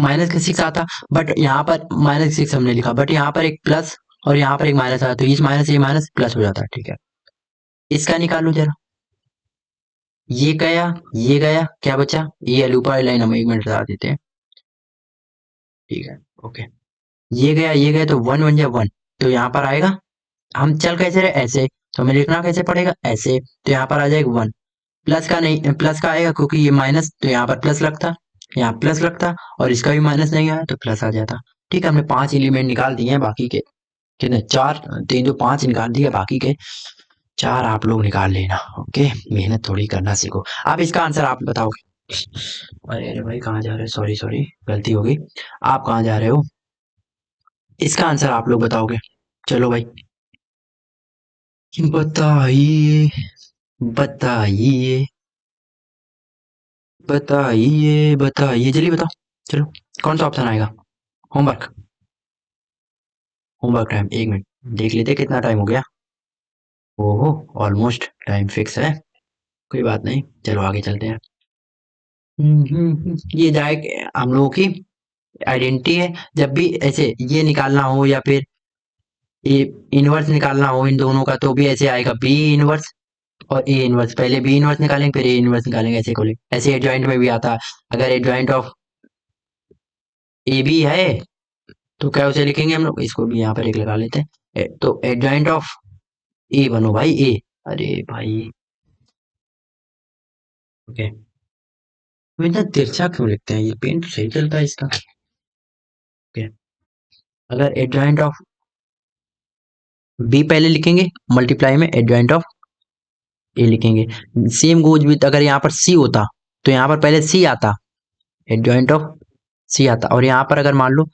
S1: माइनस का 6 आता। बट यहाँ पर -6 हमने लिखा, बट यहाँ पर एक प्लस और यहाँ पर एक माइनस आता, तो इस माइनस ये माइनस प्लस हो जाता है। ठीक है, इसका निकालो जरा। ये गया, क्या बचा? ये ऊपर वाली लाइन हम 1 मिनट बता देते हैं। ठीक है, ओके, ये गया, तो 1 1 जा 1, तो यहाँ पर आएगा। हम चल कैसे रहे, ऐसे, तो हमें लिखना कैसे पड़ेगा, ऐसे, तो यहाँ पर आ जाएगा 1। प्लस का नहीं, प्लस का आएगा क्योंकि ये माइनस, तो यहाँ पर प्लस लगता, यहाँ प्लस लगता, और इसका भी माइनस नहीं आया तो प्लस आ जाता। ठीक है, हमने 5 एलिमेंट निकाल दिए हैं, बाकी के कितने, 4, 3 2 5 निकाल दिए, बाकी के 4 आप लोग निकाल लेना। ओके, मेहनत थोड़ी करना सीखो। अब इसका आंसर आप बताओगे। अरे अरे भाई कहाँ जा रहे हो, सॉरी सॉरी, गलती हो गई। आप कहाँ जा रहे हो? इसका आंसर आप लोग बताओगे। चलो भाई, बताइए, बताइए, बताइए, बताइए, जल्दी बताओ। चलो, कौन सा ऑप्शन आएगा? होमवर्क, होमवर्क टाइम, 1 मिनट देख लेते कितना टाइम हो गया। ओहो, ऑलमोस्ट टाइम फिक्स है। कोई बात नहीं, चलो आगे चलते हैं। ये जाए हम लोगों की आइडेंटिटी है। जब भी ऐसे ये निकालना हो या फिर ये इनवर्स निकालना हो इन दोनों का, तो भी ऐसे आएगा बी इनवर्स और ए इनवर्स। पहले बी इनवर्स निकालेंगे फिर ए इनवर्स निकालेंगे, ऐसे खोले। ऐसे एडजॉइंट में भी आता है, अगर एडजॉइंट ऑफ ए बी है तो क्या उसे लिखेंगे हम लोग, इसको भी यहाँ पर एक लगा लेते हैं। तो एडजॉइंट ऑफ ए बनो भाई, ए। अरे भाई, ओके, तो इतना तिरछा क्यों लिखते हैं, ये पेन तो सही चलता है इसका। ओके, अगर एडजॉइंट ऑफ बी पहले लिखेंगे, मल्टीप्लाई में एडजॉइंट ऑफ ए लिखेंगे। सेम गोज विथ, अगर यहाँ पर सी होता तो यहाँ पर पहले सी आता, एडजॉइंट ऑफ सी आता, और यहाँ पर अगर मान लो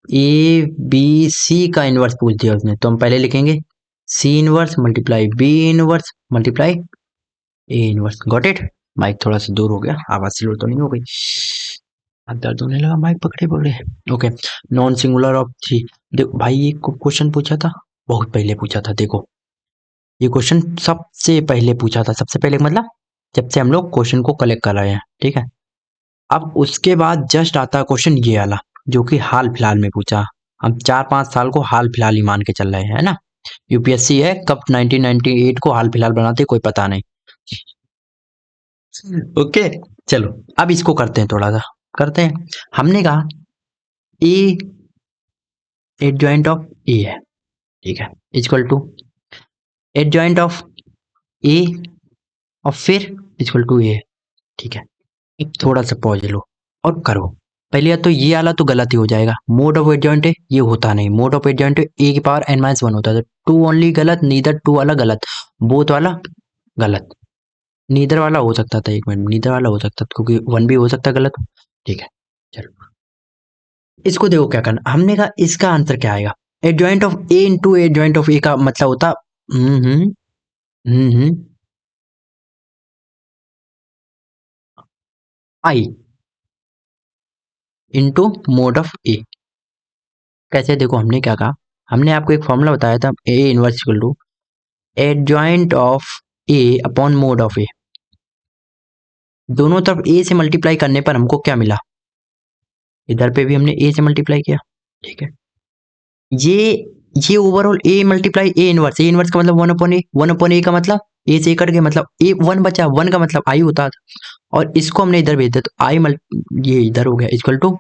S1: ए बी सी का इनवर्स पूछ दिया उसने, तो हम पहले लिखेंगे C inverse multiply B inverse multiply A inverse. Got it? Mike थोड़ा सा दूर हो गया, आवाज स्लो तो नहीं हो गई? हाथ दर्द होने लगा माइक पकड़े पकड़े। Okay, non singular of three. देखो भाई ये क्वेश्चन पूछा था, बहुत पहले पूछा था। देखो ये क्वेश्चन सबसे पहले पूछा था, सबसे पहले मतलब जब से हम लोग क्वेश्चन को कलेक्ट कर रहे हैं, ठीक है। अब उसके बाद जस्ट आता है क्वेश्चन ये वाला, जो कि हाल फिलहाल में पूछा। हम 4-5 साल को हाल फिलहाल ही मान के चल रहे हैं ना। यूपीएससी है, कब 1998 को हाल फिलहाल बनाते कोई पता नहीं। ओके, चलो अब इसको करते हैं, थोड़ा सा करते हैं। हमने कहा ए एडजॉइंट ऑफ ए है, ठीक है, इक्वल टू एडजॉइंट ऑफ ए और फिर इक्वल टू ए, ठीक है। अब थोड़ा सा पॉज लो और करो। पहले तो ये वाला तो गलत ही हो जाएगा, मोड ऑफ एडजॉइंट है ये होता नहीं, मोड ऑफ एडजॉइंट ए की पावर n-1 होता है, टू ओनली गलत, नीदर टू वाला गलत, बोथ वाला गलत। नीदर वाला हो सकता था, एक मिनट, नीदर वाला हो सकता था क्योंकि वन भी हो सकता है गलत, ठीक है। चलो इसको देखो क्या करना, हमने कहा इसका आंसर क्या आएगा। Adjoint of A into adjoint of A का मतलब होता हम्म I into mod of A. कैसे, देखो हमने क्या कहा, हमने आपको एक फॉर्मूला बताया था, A inverse equal to adjoint of A upon mod of A. दोनों तरफ ए से मल्टीप्लाई करने पर हमको क्या मिला, इधर पे भी हमने ए से मल्टीप्लाई किया, ठीक है। ये ये overall A multiply A inverse का मतलब वन अपॉन ए का मतलब ए से कट गया, मतलब ए वन बचा, वन का मतलब आई होता था, और इसको हमने इधर भेज दिया तो आई ये इधर हो गया equal to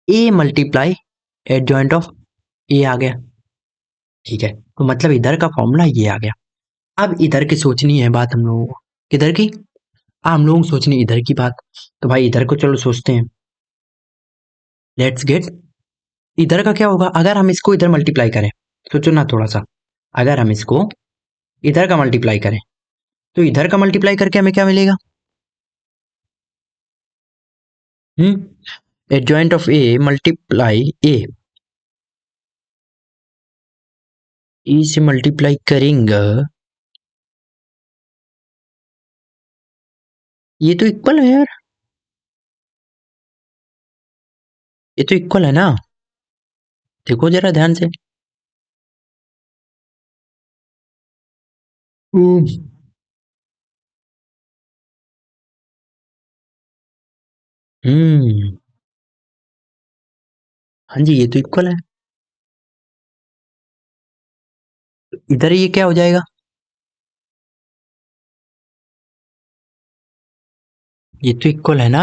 S1: A multiply adjoint of A आ गया, ठीक है। तो मतलब इधर का फॉर्मूला ये आ गया। अब इधर की सोचनी है बात हम लोगों को, किधर की, हम लोगों को सोचनी इधर की बात। तो भाई इधर को चलो सोचते हैं, लेट्स गेट। इधर का क्या होगा अगर हम इसको इधर मल्टीप्लाई करें, सोचो ना थोड़ा सा, अगर हम इसको इधर का मल्टीप्लाई करें तो इधर का मल्टीप्लाई करके हमें क्या मिलेगा, एडजॉइंट ऑफ ए मल्टीप्लाई ए, ई से मल्टीप्लाई करेंगे, ये तो इक्वल है यार, ये तो इक्वल है ना, देखो जरा ध्यान से। हम्म हम्म, हाँ जी ये तो इक्वल है। इधर ये क्या हो जाएगा, ये तो इक्वल है ना।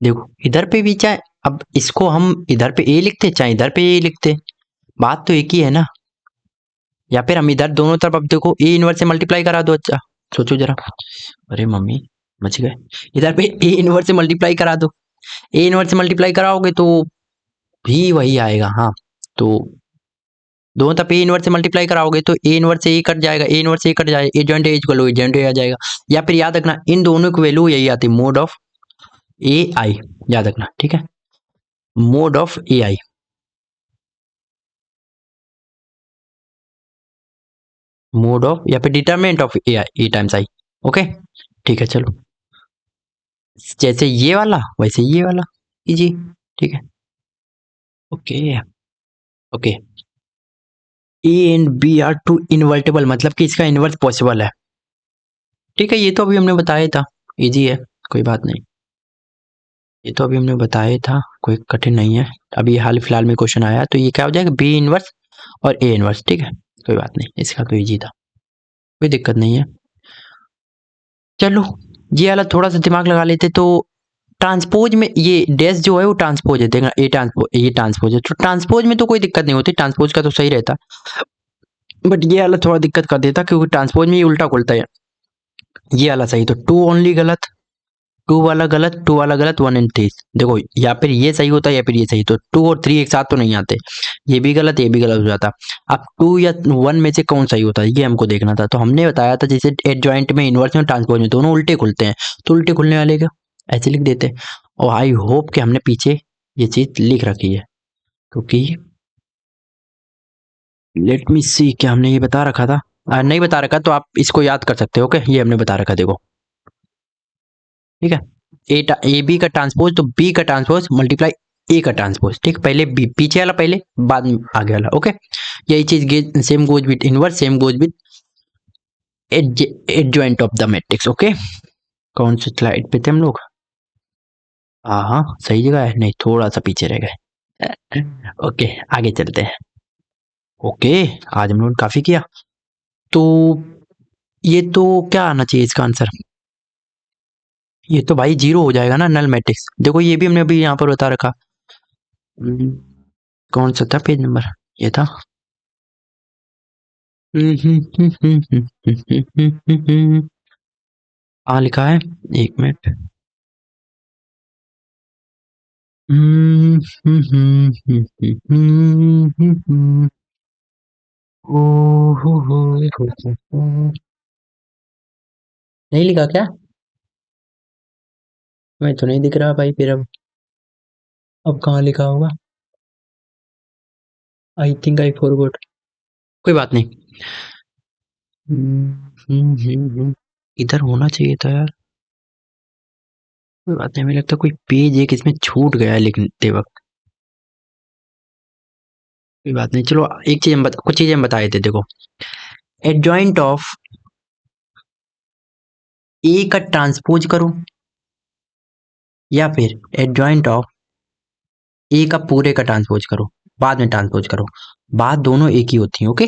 S1: देखो इधर पे भी चाहे, अब इसको हम इधर पे ए लिखते चाहे इधर पे ए लिखते, बात तो एक ही है ना। या फिर हम इधर दोनों तरफ, अब देखो ए इनवर्स से मल्टीप्लाई करा दो, अच्छा सोचो जरा, अरे मम्मी बच गए, इधर पे ए इनवर्स से मल्टीप्लाई करा दो, ए इनवर्स से मल्टीप्लाई कराओगे तो भी वही आएगा, हाँ। तो दोनों तरफ ए इनवर्स से मल्टीप्लाई कराओगे तो ए इनवर्स से ए कट जाएगा, ए इनवर्स से ए कट जाएगा, a joint A equal a joint ए आ जाएगा। या फिर याद रखना इन दोनों की वैल्यू यही आती है, मोड ऑफ ए आई, याद रखना, ठीक है, mod of A I, mod of या फिर determinant of A I, A times I. Okay, ठीक है चलो, जैसे ये वाला वैसे ये वाला, इजी, ठीक है। Okay okay, A and B are two invertible, मतलब कि इसका इनवर्स पॉसिबल है, ठीक है। ये तो अभी हमने बताया था, इजी है, कोई बात नहीं, ये तो अभी हमने बताया था, कोई कठिन नहीं है। अभी हाल फिलहाल में क्वेश्चन आया तो ये क्या हो जाएगा, बी इनवर्स और ए इनवर्स, ठीक है, कोई बात नहीं, इसका तो इजी था, कोई दिक्कत नहीं है। चलो ये वाला थोड़ा सा दिमाग लगा लेते तो, ट्रांसपोज में ये डैश जो है वो ट्रांसपोज है, देखना ए ट्रांसपोज, ये ट्रांसपोज है, तो ट्रांसपोज में तो कोई दिक्कत नहीं होती, ट्रांसपोज का तो सही रहता, बट ये वाला थोड़ा दिक्कत कर देता क्योंकि ट्रांसपोज में ये उल्टा खुलता है। ये वाला सही, तो टू ओनली गलत, टू वाला गलत, टू वाला गलत, वन एंड थ्री, देखो या फिर ये सही होता है या फिर ये सही, तो टू और थ्री एक साथ तो नहीं आते, ये भी गलत ये भी गलत हो जाता। अब टू या वन में से कौन सही होता है ये हमको देखना था, तो हमने बताया था जैसे एडजॉइंट में, इनवर्स में, ट्रांसपोज में दोनों उल्टे खुलते हैं, तो उल्टे खुलने वाले का ऐसे लिख देते। और आई होप कि हमने पीछे ये चीज लिख रखी है, क्योंकि लेट मी सी क्या हमने ये बता रखा था, नहीं बता रखा तो आप इसको याद कर सकते हो, ओके, ये हमने बता रखा, देखो, ठीक है। ए बी का ट्रांसपोज तो बी का ट्रांसपोज मल्टीप्लाई ए का ट्रांसपोज, ठीक, पहले बी पीछे वाला पहले, बाद में आगे वाला, ओके। यही चीज same goes with inverse, same goes with adjoint of the matrix, okay. कौन सी स्लाइड पे थे हम लोग? हाँ हाँ सही जगह है, नहीं थोड़ा सा पीछे रह गए। ओके आगे चलते हैं। ओके आज हम लोगों ने काफी किया, तो ये तो क्या आना चाहिए इसका आंसर? ये तो भाई जीरो हो जाएगा ना, नल मैट्रिक्स। देखो ये भी हमने अभी यहाँ पर बता रखा। हम्म, कौन सा था पेज नंबर? ये था। हाँ लिखा है, एक मिनट। नहीं लिखा क्या? मैं तो नहीं दिख रहा भाई, फिर अब कहाँ लिखा होगा? I think I forgot. कोई बात नहीं। इधर होना चाहिए था यार। कोई बात नहीं, मुझे लगता है कोई पेज एक इसमें छूट गया है लिखते वक्त। कोई बात नहीं, चलो एक चीज कुछ चीजें हम बताए थे, देखो। एडजॉइंट ऑफ ए का ट्रांसपोज करो, या फिर एडजॉइंट ऑफ ए का पूरे का ट्रांसपोज करो, बाद में ट्रांसपोज करो, बात दोनों एक ही होती है, ओके।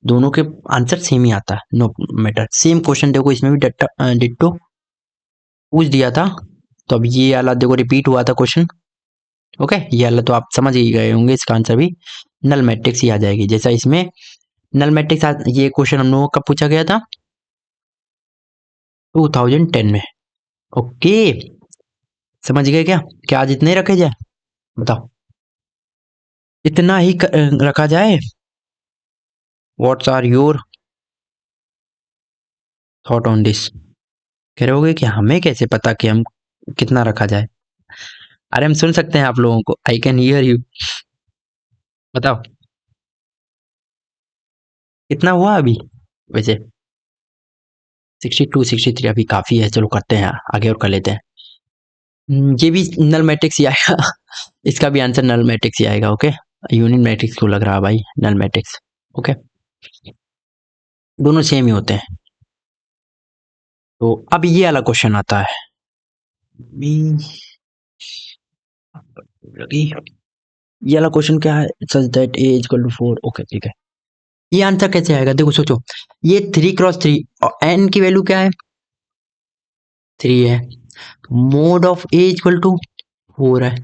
S1: दोनों के आंसर सेम ही आता है, नो मैटर। सेम क्वेश्चन देखो इसमें भी डिट्टो पूछ दिया था, तो अब ये वाला देखो रिपीट हुआ था क्वेश्चन, ओके। ये वाला तो आप समझ ही गए होंगे, इसका आंसर भी नल मैट्रिक्स ही आ जाएगी, जैसा इसमें नल मैट्रिक्स ये क्वेश्चन हम लोगों को कब पूछा गया था? 2010 में, ओके। समझ गए क्या? क्या आज इतने ही रखे जाए? बताओ, इतना ही रखा जाए? What's are your thought on this? कह रहे होगे कि हमें कैसे पता कि हम कितना रखा जाए? अरे हम सुन सकते हैं आप लोगों को, आई कैन हियर यू। बताओ कितना हुआ अभी वैसे? 62 63 अभी काफी है, चलो करते हैं आगे और कर लेते हैं। ये भी नल मैट्रिक्स ही आएगा। इसका भी आंसर नल मैट्रिक्स ही आएगा, ओके। यूनिट मैट्रिक्स को लग रहा है भाई, नल मैट्रिक्स, ओके। दोनों सेम ही होते हैं। तो अब ये वाला क्वेश्चन आता है। ये वाला क्वेश्चन क्या है? Such that A equal to 4, okay ठीक है। ये आंसर कैसे आएगा? देखो सोचो, ये 3 क्रॉस 3 और एन की वैल्यू क्या है? 3 है। Mod of A equal to 4 है।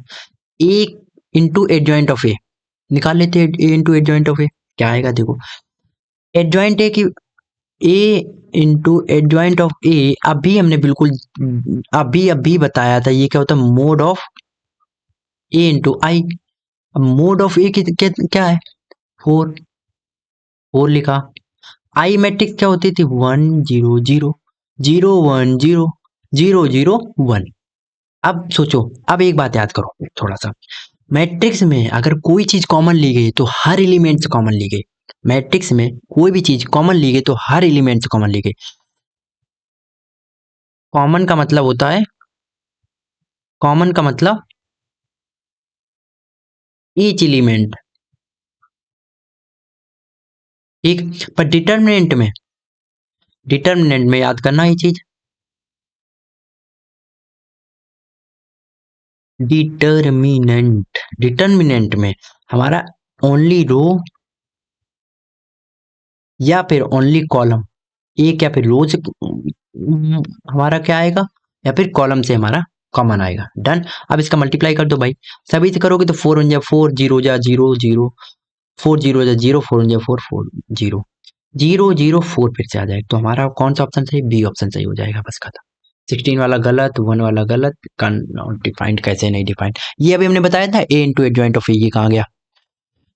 S1: A into adjoint of A निकाल लेते हैं, A into adjoint of A क्या आएगा? देखो एडजॉइंट ए की, A into adjoint of A, अभी हमने बिल्कुल अभी अभी बताया था, ये क्या होता है? Mod of A into I. Mod of A की क्या है? 4, 4 लिखा। आई मैट्रिक्स क्या होती थी? 1 0 0 0 1 0 0 0 1। अब सोचो, अब एक बात याद करो थोड़ा सा। मैट्रिक्स में अगर कोई चीज कॉमन ली गई तो हर एलिमेंट से कॉमन ली गई। मैट्रिक्स में कोई भी चीज कॉमन ली गई तो हर एलिमेंट से कॉमन ली गई। कॉमन का मतलब होता है, कॉमन का मतलब ईच एलिमेंट, ठीक। पर डिटर्मिनेंट में याद करना ये चीज, डिटर्मिनेंट में हमारा ओनली रो या फिर ओनली कॉलम, एक या फिर रो से हमारा क्या आएगा, या फिर कॉलम से हमारा कॉमन आएगा। डन। अब इसका मल्टीप्लाई कर दो भाई, सभी से करोगे तो 4 1 जा 4, 0 जा 0 0, 4 0 जा 0, 4 1 जा 4 4 0 0 0 4 फिर से आ जाएगा। तो हमारा कौन सा ऑप्शन सही? बी ऑप्शन सही हो जाएगा, बस खत्म। 16 वाला गलत, 1 वाला गलत, डिफाइंड कैसे नहीं डिफाइंड? ये अभी हमने बताया था ए इंटू एडजॉइंट ऑफ ए, ये कहाँ गया?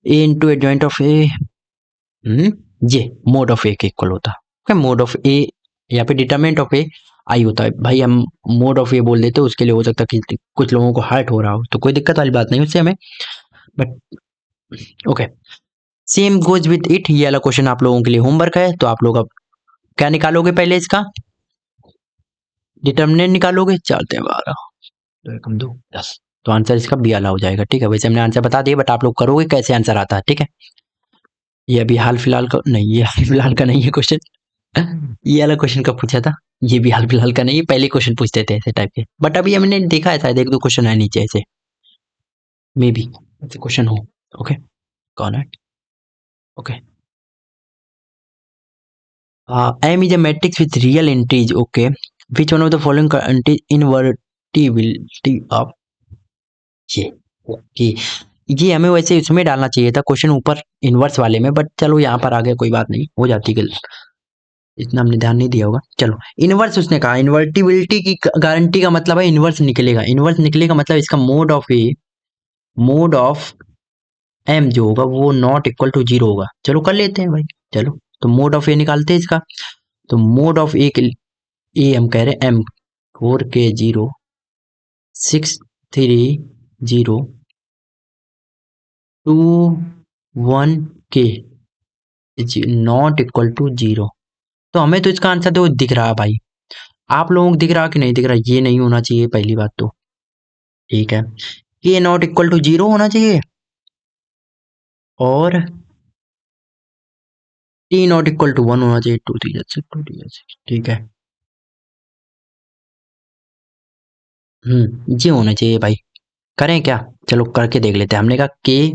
S1: ए इंटू एडजॉइंट ऑफ ए, ये मोड ऑफ ए के इक्वल होता है। मोड ऑफ ए या फिर डिटरमिनेंट ऑफ ए आई होता है भाई। हम मोड ऑफ ए बोल देते, उसके लिए हो सकता है कि कुछ लोगों को हर्ट हो रहा हो, तो कोई दिक्कत वाली बात नहीं उससे हमें, but okay. Same goes with it, ये वाला क्वेश्चन आप लोगों के लिए होमवर्क है, तो आप लोग अब क्या निकालोगे पहले इसका? डिटर्मिनेंट निकालोगे, 4 3 12, 2 1 2 10, तो आंसर इसका बी वाला हो जाएगा। ठीक है, वैसे हमने आंसर बता दिया, बट आप लोग करोगे कैसे आंसर आता है। ठीक है, ये अभी हाल फिलहाल का नहीं, ये हाल फिलहाल का नहीं है क्वेश्चन। ये वाला क्वेश्चन कब पूछा था, ये भी हाल फिलहाल का नहीं है, पहले क्वेश्चन पूछते थे ऐसे टाइप के, बट अभी हमने देखा है शायद एक दो क्वेश्चन है नीचे ऐसे, मे बी ऐसे क्वेश्चन हो। ओके, कौन है। Okay, m is a matrix with real entries. Okay, which one of the following is invertibility of ये। ओके, ये हमें वैसे इसमें डालना चाहिए था क्वेश्चन ऊपर इनवर्स वाले में, बट चलो यहाँ पर आ गया, कोई बात नहीं, हो जाती गलत, इतना हमने ध्यान नहीं दिया होगा। चलो, इनवर्स उसने कहा, इन्वर्टिबिलिटी की गारंटी का मतलब है इनवर्स निकलेगा, इनवर्स निकलेगा मतलब इसका मोड ऑफ एम जो होगा वो नॉट इक्वल टू जीरो होगा। चलो कर लेते हैं भाई, चलो तो मोड ऑफ ए निकालते हैं इसका। तो मोड ऑफ ए हम कह रहे हैं M 4k0 63021k not equal to zero. तो हमें तो इसका आंसर तो दिख रहा है भाई, आप लोगों को दिख रहा कि नहीं दिख रहा, ये नहीं होना चाहिए पहली बात तो। ठीक है, के नॉट इक्वल टू जीरो होना चाहिए, और T not equal to one होना चाहिए, 2 3 2 3 ठीक है। ये होना चाहिए भाई, करें क्या, चलो करके देख लेते हैं। हमने कहा के,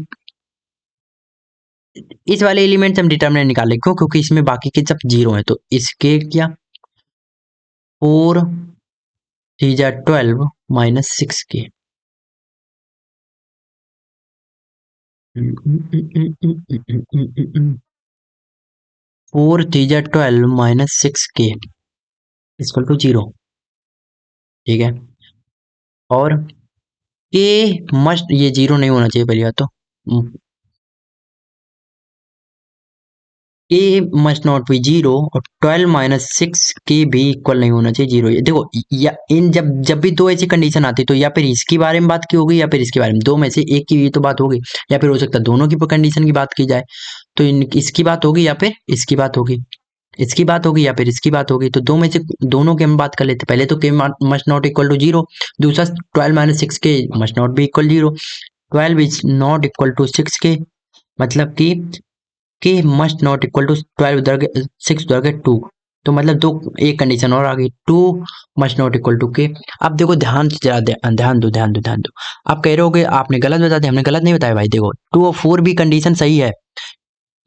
S1: इस वाले एलिमेंट से हम डिटर्मिनेंट निकाले, क्यों, क्योंकि इसमें बाकी के सब जीरो है, तो इसके क्या 4 3 12 minus 6k, 4 3 12 minus 6k equal to zero. ठीक है, और के मस्ट, ये जीरो नहीं होना चाहिए पहली बात तो, ए मस्ट नॉट बी जीरो, और 12 माइनस 6 के भी इक्वल नहीं होना चाहिए जीरो। ये देखो, या इन जब जब भी दो ऐसी कंडीशन आती है, तो या फिर इसके बारे में बात की होगी या फिर इसके बारे में, दो में से एक की ये तो बात होगी, या फिर हो सकता है दोनों की कंडीशन की बात की जाए, तो इसकी बात होगी या फिर इसकी बात होगी, इसकी बात होगी या फिर इसकी बात होगी, तो दो में से दोनों की हम बात कर लेते। पहले तो K must not equal to zero, दूसरा 12 minus 6 K must not be equal zero, 12 is not equal to 6k, मतलब कि के मस्ट नॉट इक्वल टू 12 उधर के 6 उधर के 2, तो मतलब दो, एक कंडीशन और आ गई, 2 मस्ट नॉट इक्वल टू के। अब देखो ध्यान से जरा ध्यान दो, आप कह रहे होगे आपने गलत बता दिया, हमने गलत नहीं बताया भाई। देखो 2 और 4 भी कंडीशन सही है,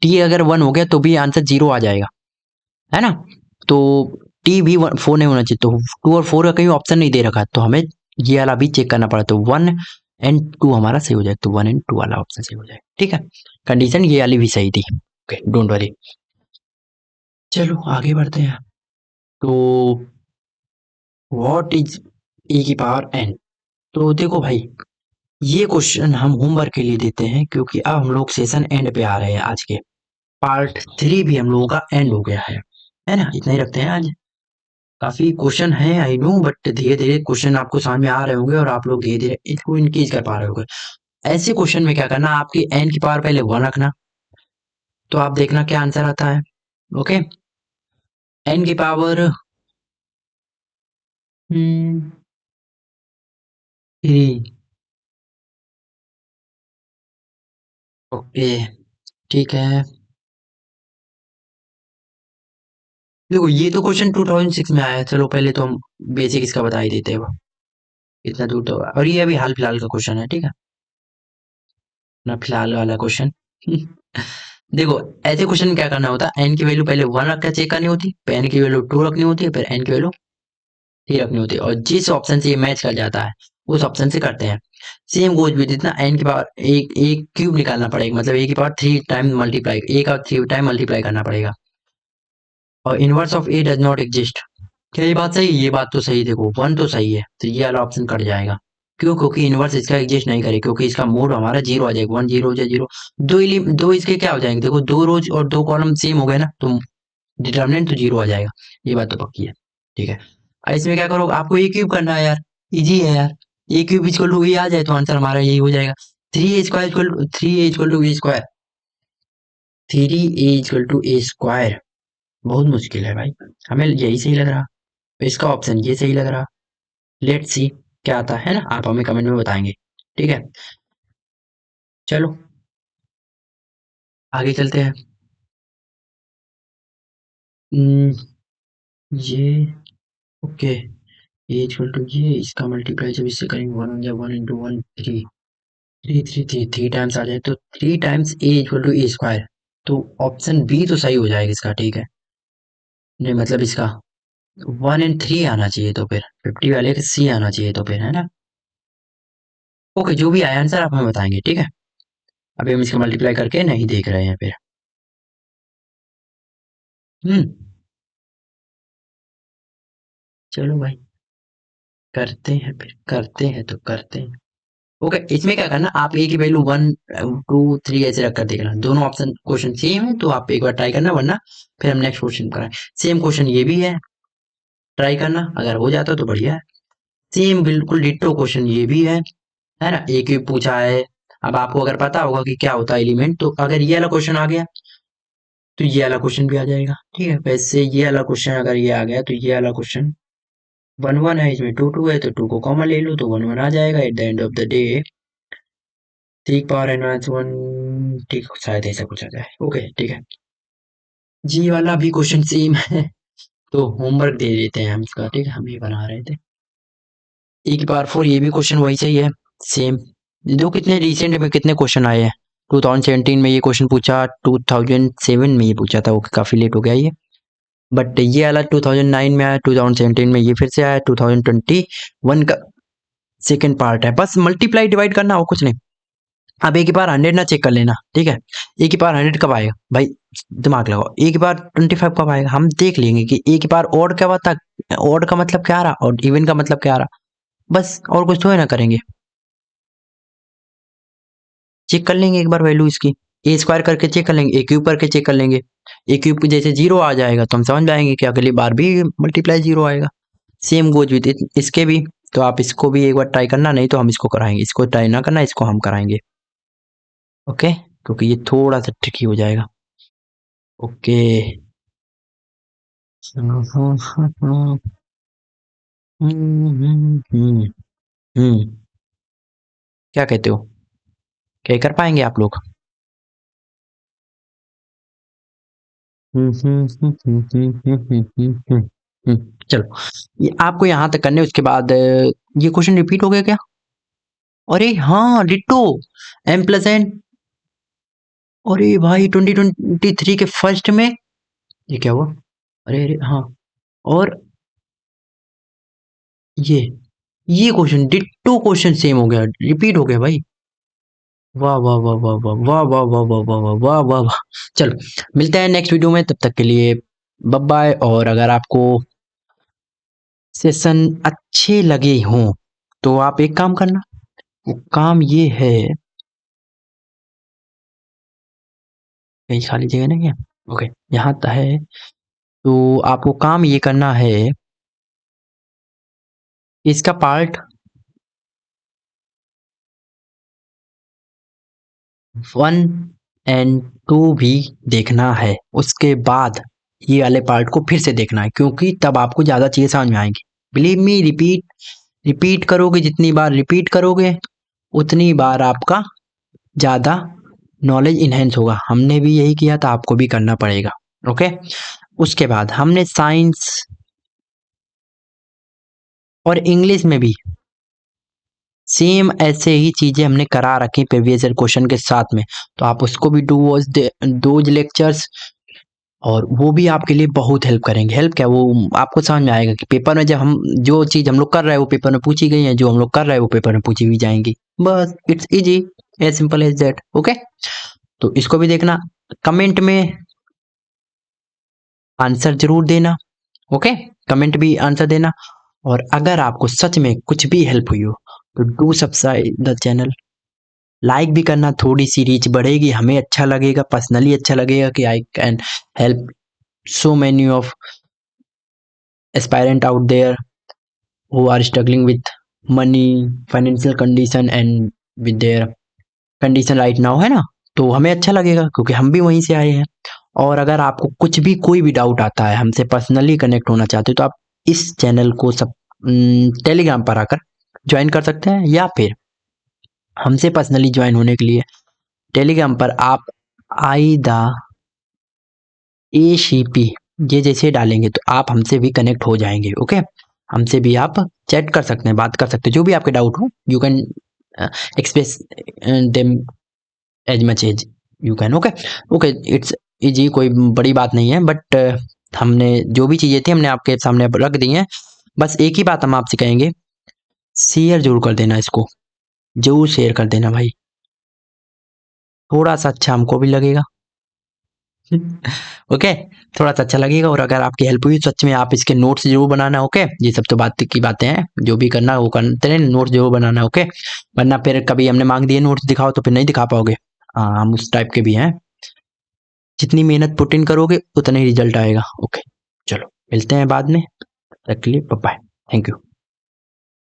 S1: टी अगर 1 हो गया तो भी आंसर 0 आ जाएगा, है ना, तो टी भी 4 नहीं होना चाहिए, तो 2 और 4 का कहीं ऑप्शन नहीं दे रखा, तो हमें ये वाला भी चेक करना पड़ा, तो 1 एंड 2 हमारा सही हो जाएगा, तो 1 एंड 2 वाला ऑप्शन सही हो जाएगा। ठीक है, कंडीशन ये वाली भी सही थी। ओके, डोंट वरी, चलो आगे बढ़ते हैं। तो व्हाट इज ए की पावर एन, तो देखो भाई, ये क्वेश्चन हम होमवर्क के लिए देते हैं, क्योंकि अब हम लोग सेशन एंड पे आ रहे हैं, आज के पार्ट 3 भी हम लोगों का एंड हो गया है ना, इतना ही रखते हैं आज। काफी क्वेश्चन है आई नो, बट धीरे धीरे क्वेश्चन आपको समझ में आ रहे होंगे, और आप लोग धीरे धीरे इसको इनक्रीज कर पा रहे होंगे। ऐसे क्वेश्चन में क्या करना, आपकी एन की पावर पहले 1 रखना, तो आप देखना क्या आंसर आता है। ओके, एन की पावर 3। ओके, ठीक है, देखो ये तो क्वेश्चन 2006 में आया है, चलो पहले तो हम बेसिक इसका बता ही देते हैं, इतना दूर तो, और ये अभी हाल फिलहाल का क्वेश्चन है। ठीक है ना, फिलहाल वाला क्वेश्चन। देखो, ऐसे क्वेश्चन में क्या करना होता है, एन की वैल्यू पहले 1 रख कर चेक करनी होती है, फिर एन की वैल्यू 2 रखनी होती है, फिर एन की वैल्यू 3 रखनी होती है, और जिस ऑप्शन से ये मैच कर जाता है उस ऑप्शन से करते हैं। सेम गोज भी, जितना एन की पावर एक एक क्यूब निकालना पड़ेगा, मतलब ए की पावर 3 टाइम मल्टीप्लाई, ए का 3 टाइम मल्टीप्लाई करना पड़ेगा, और inverse of A does not exist. क्या ये बात सही, ये बात तो सही, देखो 1 तो सही है, तो ये वाला ऑप्शन कट जाएगा, क्यों, क्योंकि इनवर्स इसका एग्जिस्ट नहीं करे, क्योंकि इसका मोड हमारा 0 आ जाएगा, 1 0 हो जाए 0, दो इसके क्या हो जाएंगे, देखो 2 रोज और 2 कॉलम सेम हो गए ना, तो डिटर्मिनेंट तो 0 आ जाएगा, ये बात तो पक्की है। ठीक है, अब इसमें क्या करोगे, आपको ए क्यूब करना है यार, इजी है यार, A cube equal to A आ जाए तो आंसर हमारा यही हो जाएगा, 3a² equal to 3a equal to A square, 3a equal to A square, बहुत मुश्किल है भाई, हमें यही सही लग रहा। इसका ऑप्शन ये सही लग रहा। लेट्स सी क्या आता है ना, आप हमें कमेंट में बताएंगे। ठीक है, चलो आगे चलते हैं। हम्म, ये ओके, ये इक्वल टू ये, इसका मल्टीप्लाई जब इससे करेंगे 1 × 1 × 1 3, 3 टाइम्स आ जाए तो 3 times A equal to A square. तो ऑप्शन बी तो सही हो जाएगा इसका। ठीक है, नहीं मतलब इसका 1 और 3 आना चाहिए, तो फिर 50 वाले का सी आना चाहिए, तो फिर है ना। ओके, जो भी आया आंसर आप हमें बताएंगे। ठीक है, अभी हम इसका मल्टीप्लाई करके नहीं देख रहे हैं फिर। हम्म, चलो भाई, करते हैं फिर, करते हैं तो करते हैं। ओके, इसमें क्या करना, आप ए की वैल्यू 1 2 3 ऐसे रख कर देखना। दोनों ऑप्शन क्वेश्चन सेम है तो आप एक बार ट्राई करना, वरना फिर हम नेक्स्ट क्वेश्चन कराएं। सेम क्वेश्चन ये भी है, ट्राई करना, अगर हो जाता तो बढ़िया है। सेम बिल्कुल डिट्टो क्वेश्चन ये भी है ना, एक ही पूछा है। अब आपको अगर पता होगा कि क्या होता है एलिमेंट, तो अगर ये वाला क्वेश्चन आ गया तो ये वाला क्वेश्चन भी आ जाएगा। ठीक है, वैसे ये वाला क्वेश्चन अगर ये आ गया तो ये वाला क्वेश्चन 1 1 है, इसमें 2 2 है, तो 2 को कॉमन ले लो तो 1 1 आ जाएगा। Eight the end of the day 3 × n − 1, ठीक, शायद ऐसा कुछ आ जाए। ओके ठीक है, जी वाला भी क्वेश्चन सेम है। तो होमवर्क दे देते हैं हम इसका। ठीक है, हम ये बना रहे थे। E⁴ ये भी क्वेश्चन वही सही है, सेम। जो कितने रिसेंट में कितने क्वेश्चन आए हैं, 2017 में ये क्वेश्चन पूछा, 2007 में ये पूछा था, वो काफी लेट हो गया ये। बट ये वाला 2009 में आया, 2017 में ये फिर से आया, 2021 का सेकेंड पार्ट है। बस मल्टीप्लाई डिवाइड करना हो, कुछ नहीं। अब A⁴100 ना चेक कर लेना। ठीक है, A⁴100 कब आएगा भाई, दिमाग लगाओ। A⁴25 कब आएगा, हम देख लेंगे कि A⁴ ऑड क्या बता, ऑड का मतलब क्या आ रहा और इवन का मतलब क्या आ रहा। बस और कुछ तो है ना करेंगे, चेक कर लेंगे एक बार वैल्यू इसकी। A² करके चेक कर लेंगे, A³ करके चेक कर लेंगे। A³ जैसे 0 आ जाएगा तो हम समझ जाएंगे कि अगली बार भी मल्टीप्लाई 0 आएगा। सेम गोज विद इसके भी। तो आप इसको भी एक बार ट्राई करना, नहीं तो हम इसको कराएंगे। इसको ट्राई ना करना, इसको हम कराएंगे। ओके, क्योंकि ये थोड़ा सा ट्रिकी हो जाएगा। ओके, क्या कहते हो, क्या कर पाएंगे आप लोग? चलो, ये आपको यहाँ तक करने, उसके बाद ये क्वेश्चन रिपीट हो गया क्या? अरे हाँ, डिट्टो, M+N। अरे भाई 2023 के फर्स्ट में ये क्या हुआ? अरे अरे हाँ, और ये ये क्वेश्चन डिट्टो क्वेश्चन सेम हो गया, रिपीट हो गया भाई। वाह वाह वाह वाह वाह वाह वाह वाह वाह वाह वाह वाह वाह वाह। चलो, मिलते हैं नेक्स्ट वीडियो में, तब तक के लिए बाय बाय। और अगर आपको सेशन अच्छे लगे हों तो आप एक काम करना, वो काम ये है, कहीं खाली जगह नहीं है, ओके यहाँ तो है। तो आपको काम ये करना है, इसका पार्ट 1 और 2 भी देखना है। उसके बाद ये वाले पार्ट को फिर से देखना है, क्योंकि तब आपको ज्यादा चीजें समझ में आएंगी। बिलीव मी, रिपीट रिपीट करोगे, जितनी बार रिपीट करोगे उतनी बार आपका ज्यादा नॉलेज इनहेंस होगा। हमने भी यही किया था, आपको भी करना पड़ेगा। ओके, उसके बाद हमने साइंस और इंग्लिश में भी सेम ऐसे ही चीजें हमने करा रखी प्रीवियस ईयर क्वेश्चन के साथ में। तो आप उसको भी डू वॉच दोज लेक्चर्स, और वो भी आपके लिए बहुत हेल्प करेंगे। हेल्प क्या, वो आपको समझ में आएगा कि पेपर में जब हम जो चीज हम लोग कर रहे हैं वो पेपर में पूछी गई है, जो हम लोग कर रहे हैं वो पेपर में पूछी भी जाएंगी। बस it's easy, as simple as that. Okay, तो इसको भी देखना, कमेंट में आंसर जरूर देना। ओके, कमेंट भी आंसर देना। और अगर आपको सच में कुछ भी हेल्प हुई हो तो do subscribe the channel, like भी करना, थोड़ी सी रीच बढ़ेगी, हमें अच्छा लगेगा, पर्सनली अच्छा लगेगा कि I can help so many of aspirant out there who are struggling with money, financial condition and with their condition right now, है ना। तो हमें अच्छा लगेगा क्योंकि हम भी वहीं से आए हैं। और अगर आपको कुछ भी कोई भी डाउट आता है, हमसे पर्सनली कनेक्ट होना चाहते हो, तो आप इस चैनल को सब टेलीग्राम पर आकर ज्वाइन कर सकते हैं, या फिर हमसे पर्सनली ज्वाइन होने के लिए टेलीग्राम पर आप आई द ACP ये जैसे डालेंगे तो आप हमसे भी कनेक्ट हो जाएंगे। ओके, हमसे भी आप चैट कर सकते हैं, बात कर सकते हैं, जो भी आपके डाउट हो you can express them as much as you can. Okay okay, it's easy, कोई बड़ी बात नहीं है, बट हमने जो भी चीज़ें थी हमने आपके सामने अब रख दी हैं। बस एक ही बात हम आपसे कहेंगे, शेयर जरूर कर देना, इसको जरूर शेयर कर देना भाई, थोड़ा सा अच्छा हमको भी लगेगा। ओके, थोड़ा सा अच्छा लगेगा, और अगर आपकी हेल्प हुई सच में आप इसके नोट्स जरूर बनाना। ओके, ये सब तो बात की बातें हैं, जो भी करना वो करते रहें, नोट्स जरूर बनाना। ओके, वरना फिर कभी हमने मांग दिए नोट्स दिखाओ तो फिर नहीं दिखा पाओगे। हाँ, हम उस टाइप के भी हैं, जितनी मेहनत पुट इन करोगे उतना ही रिजल्ट आएगा। ओके, चलो मिलते हैं बाद में, तब तक के लिए बाय बाय, थैंक यू।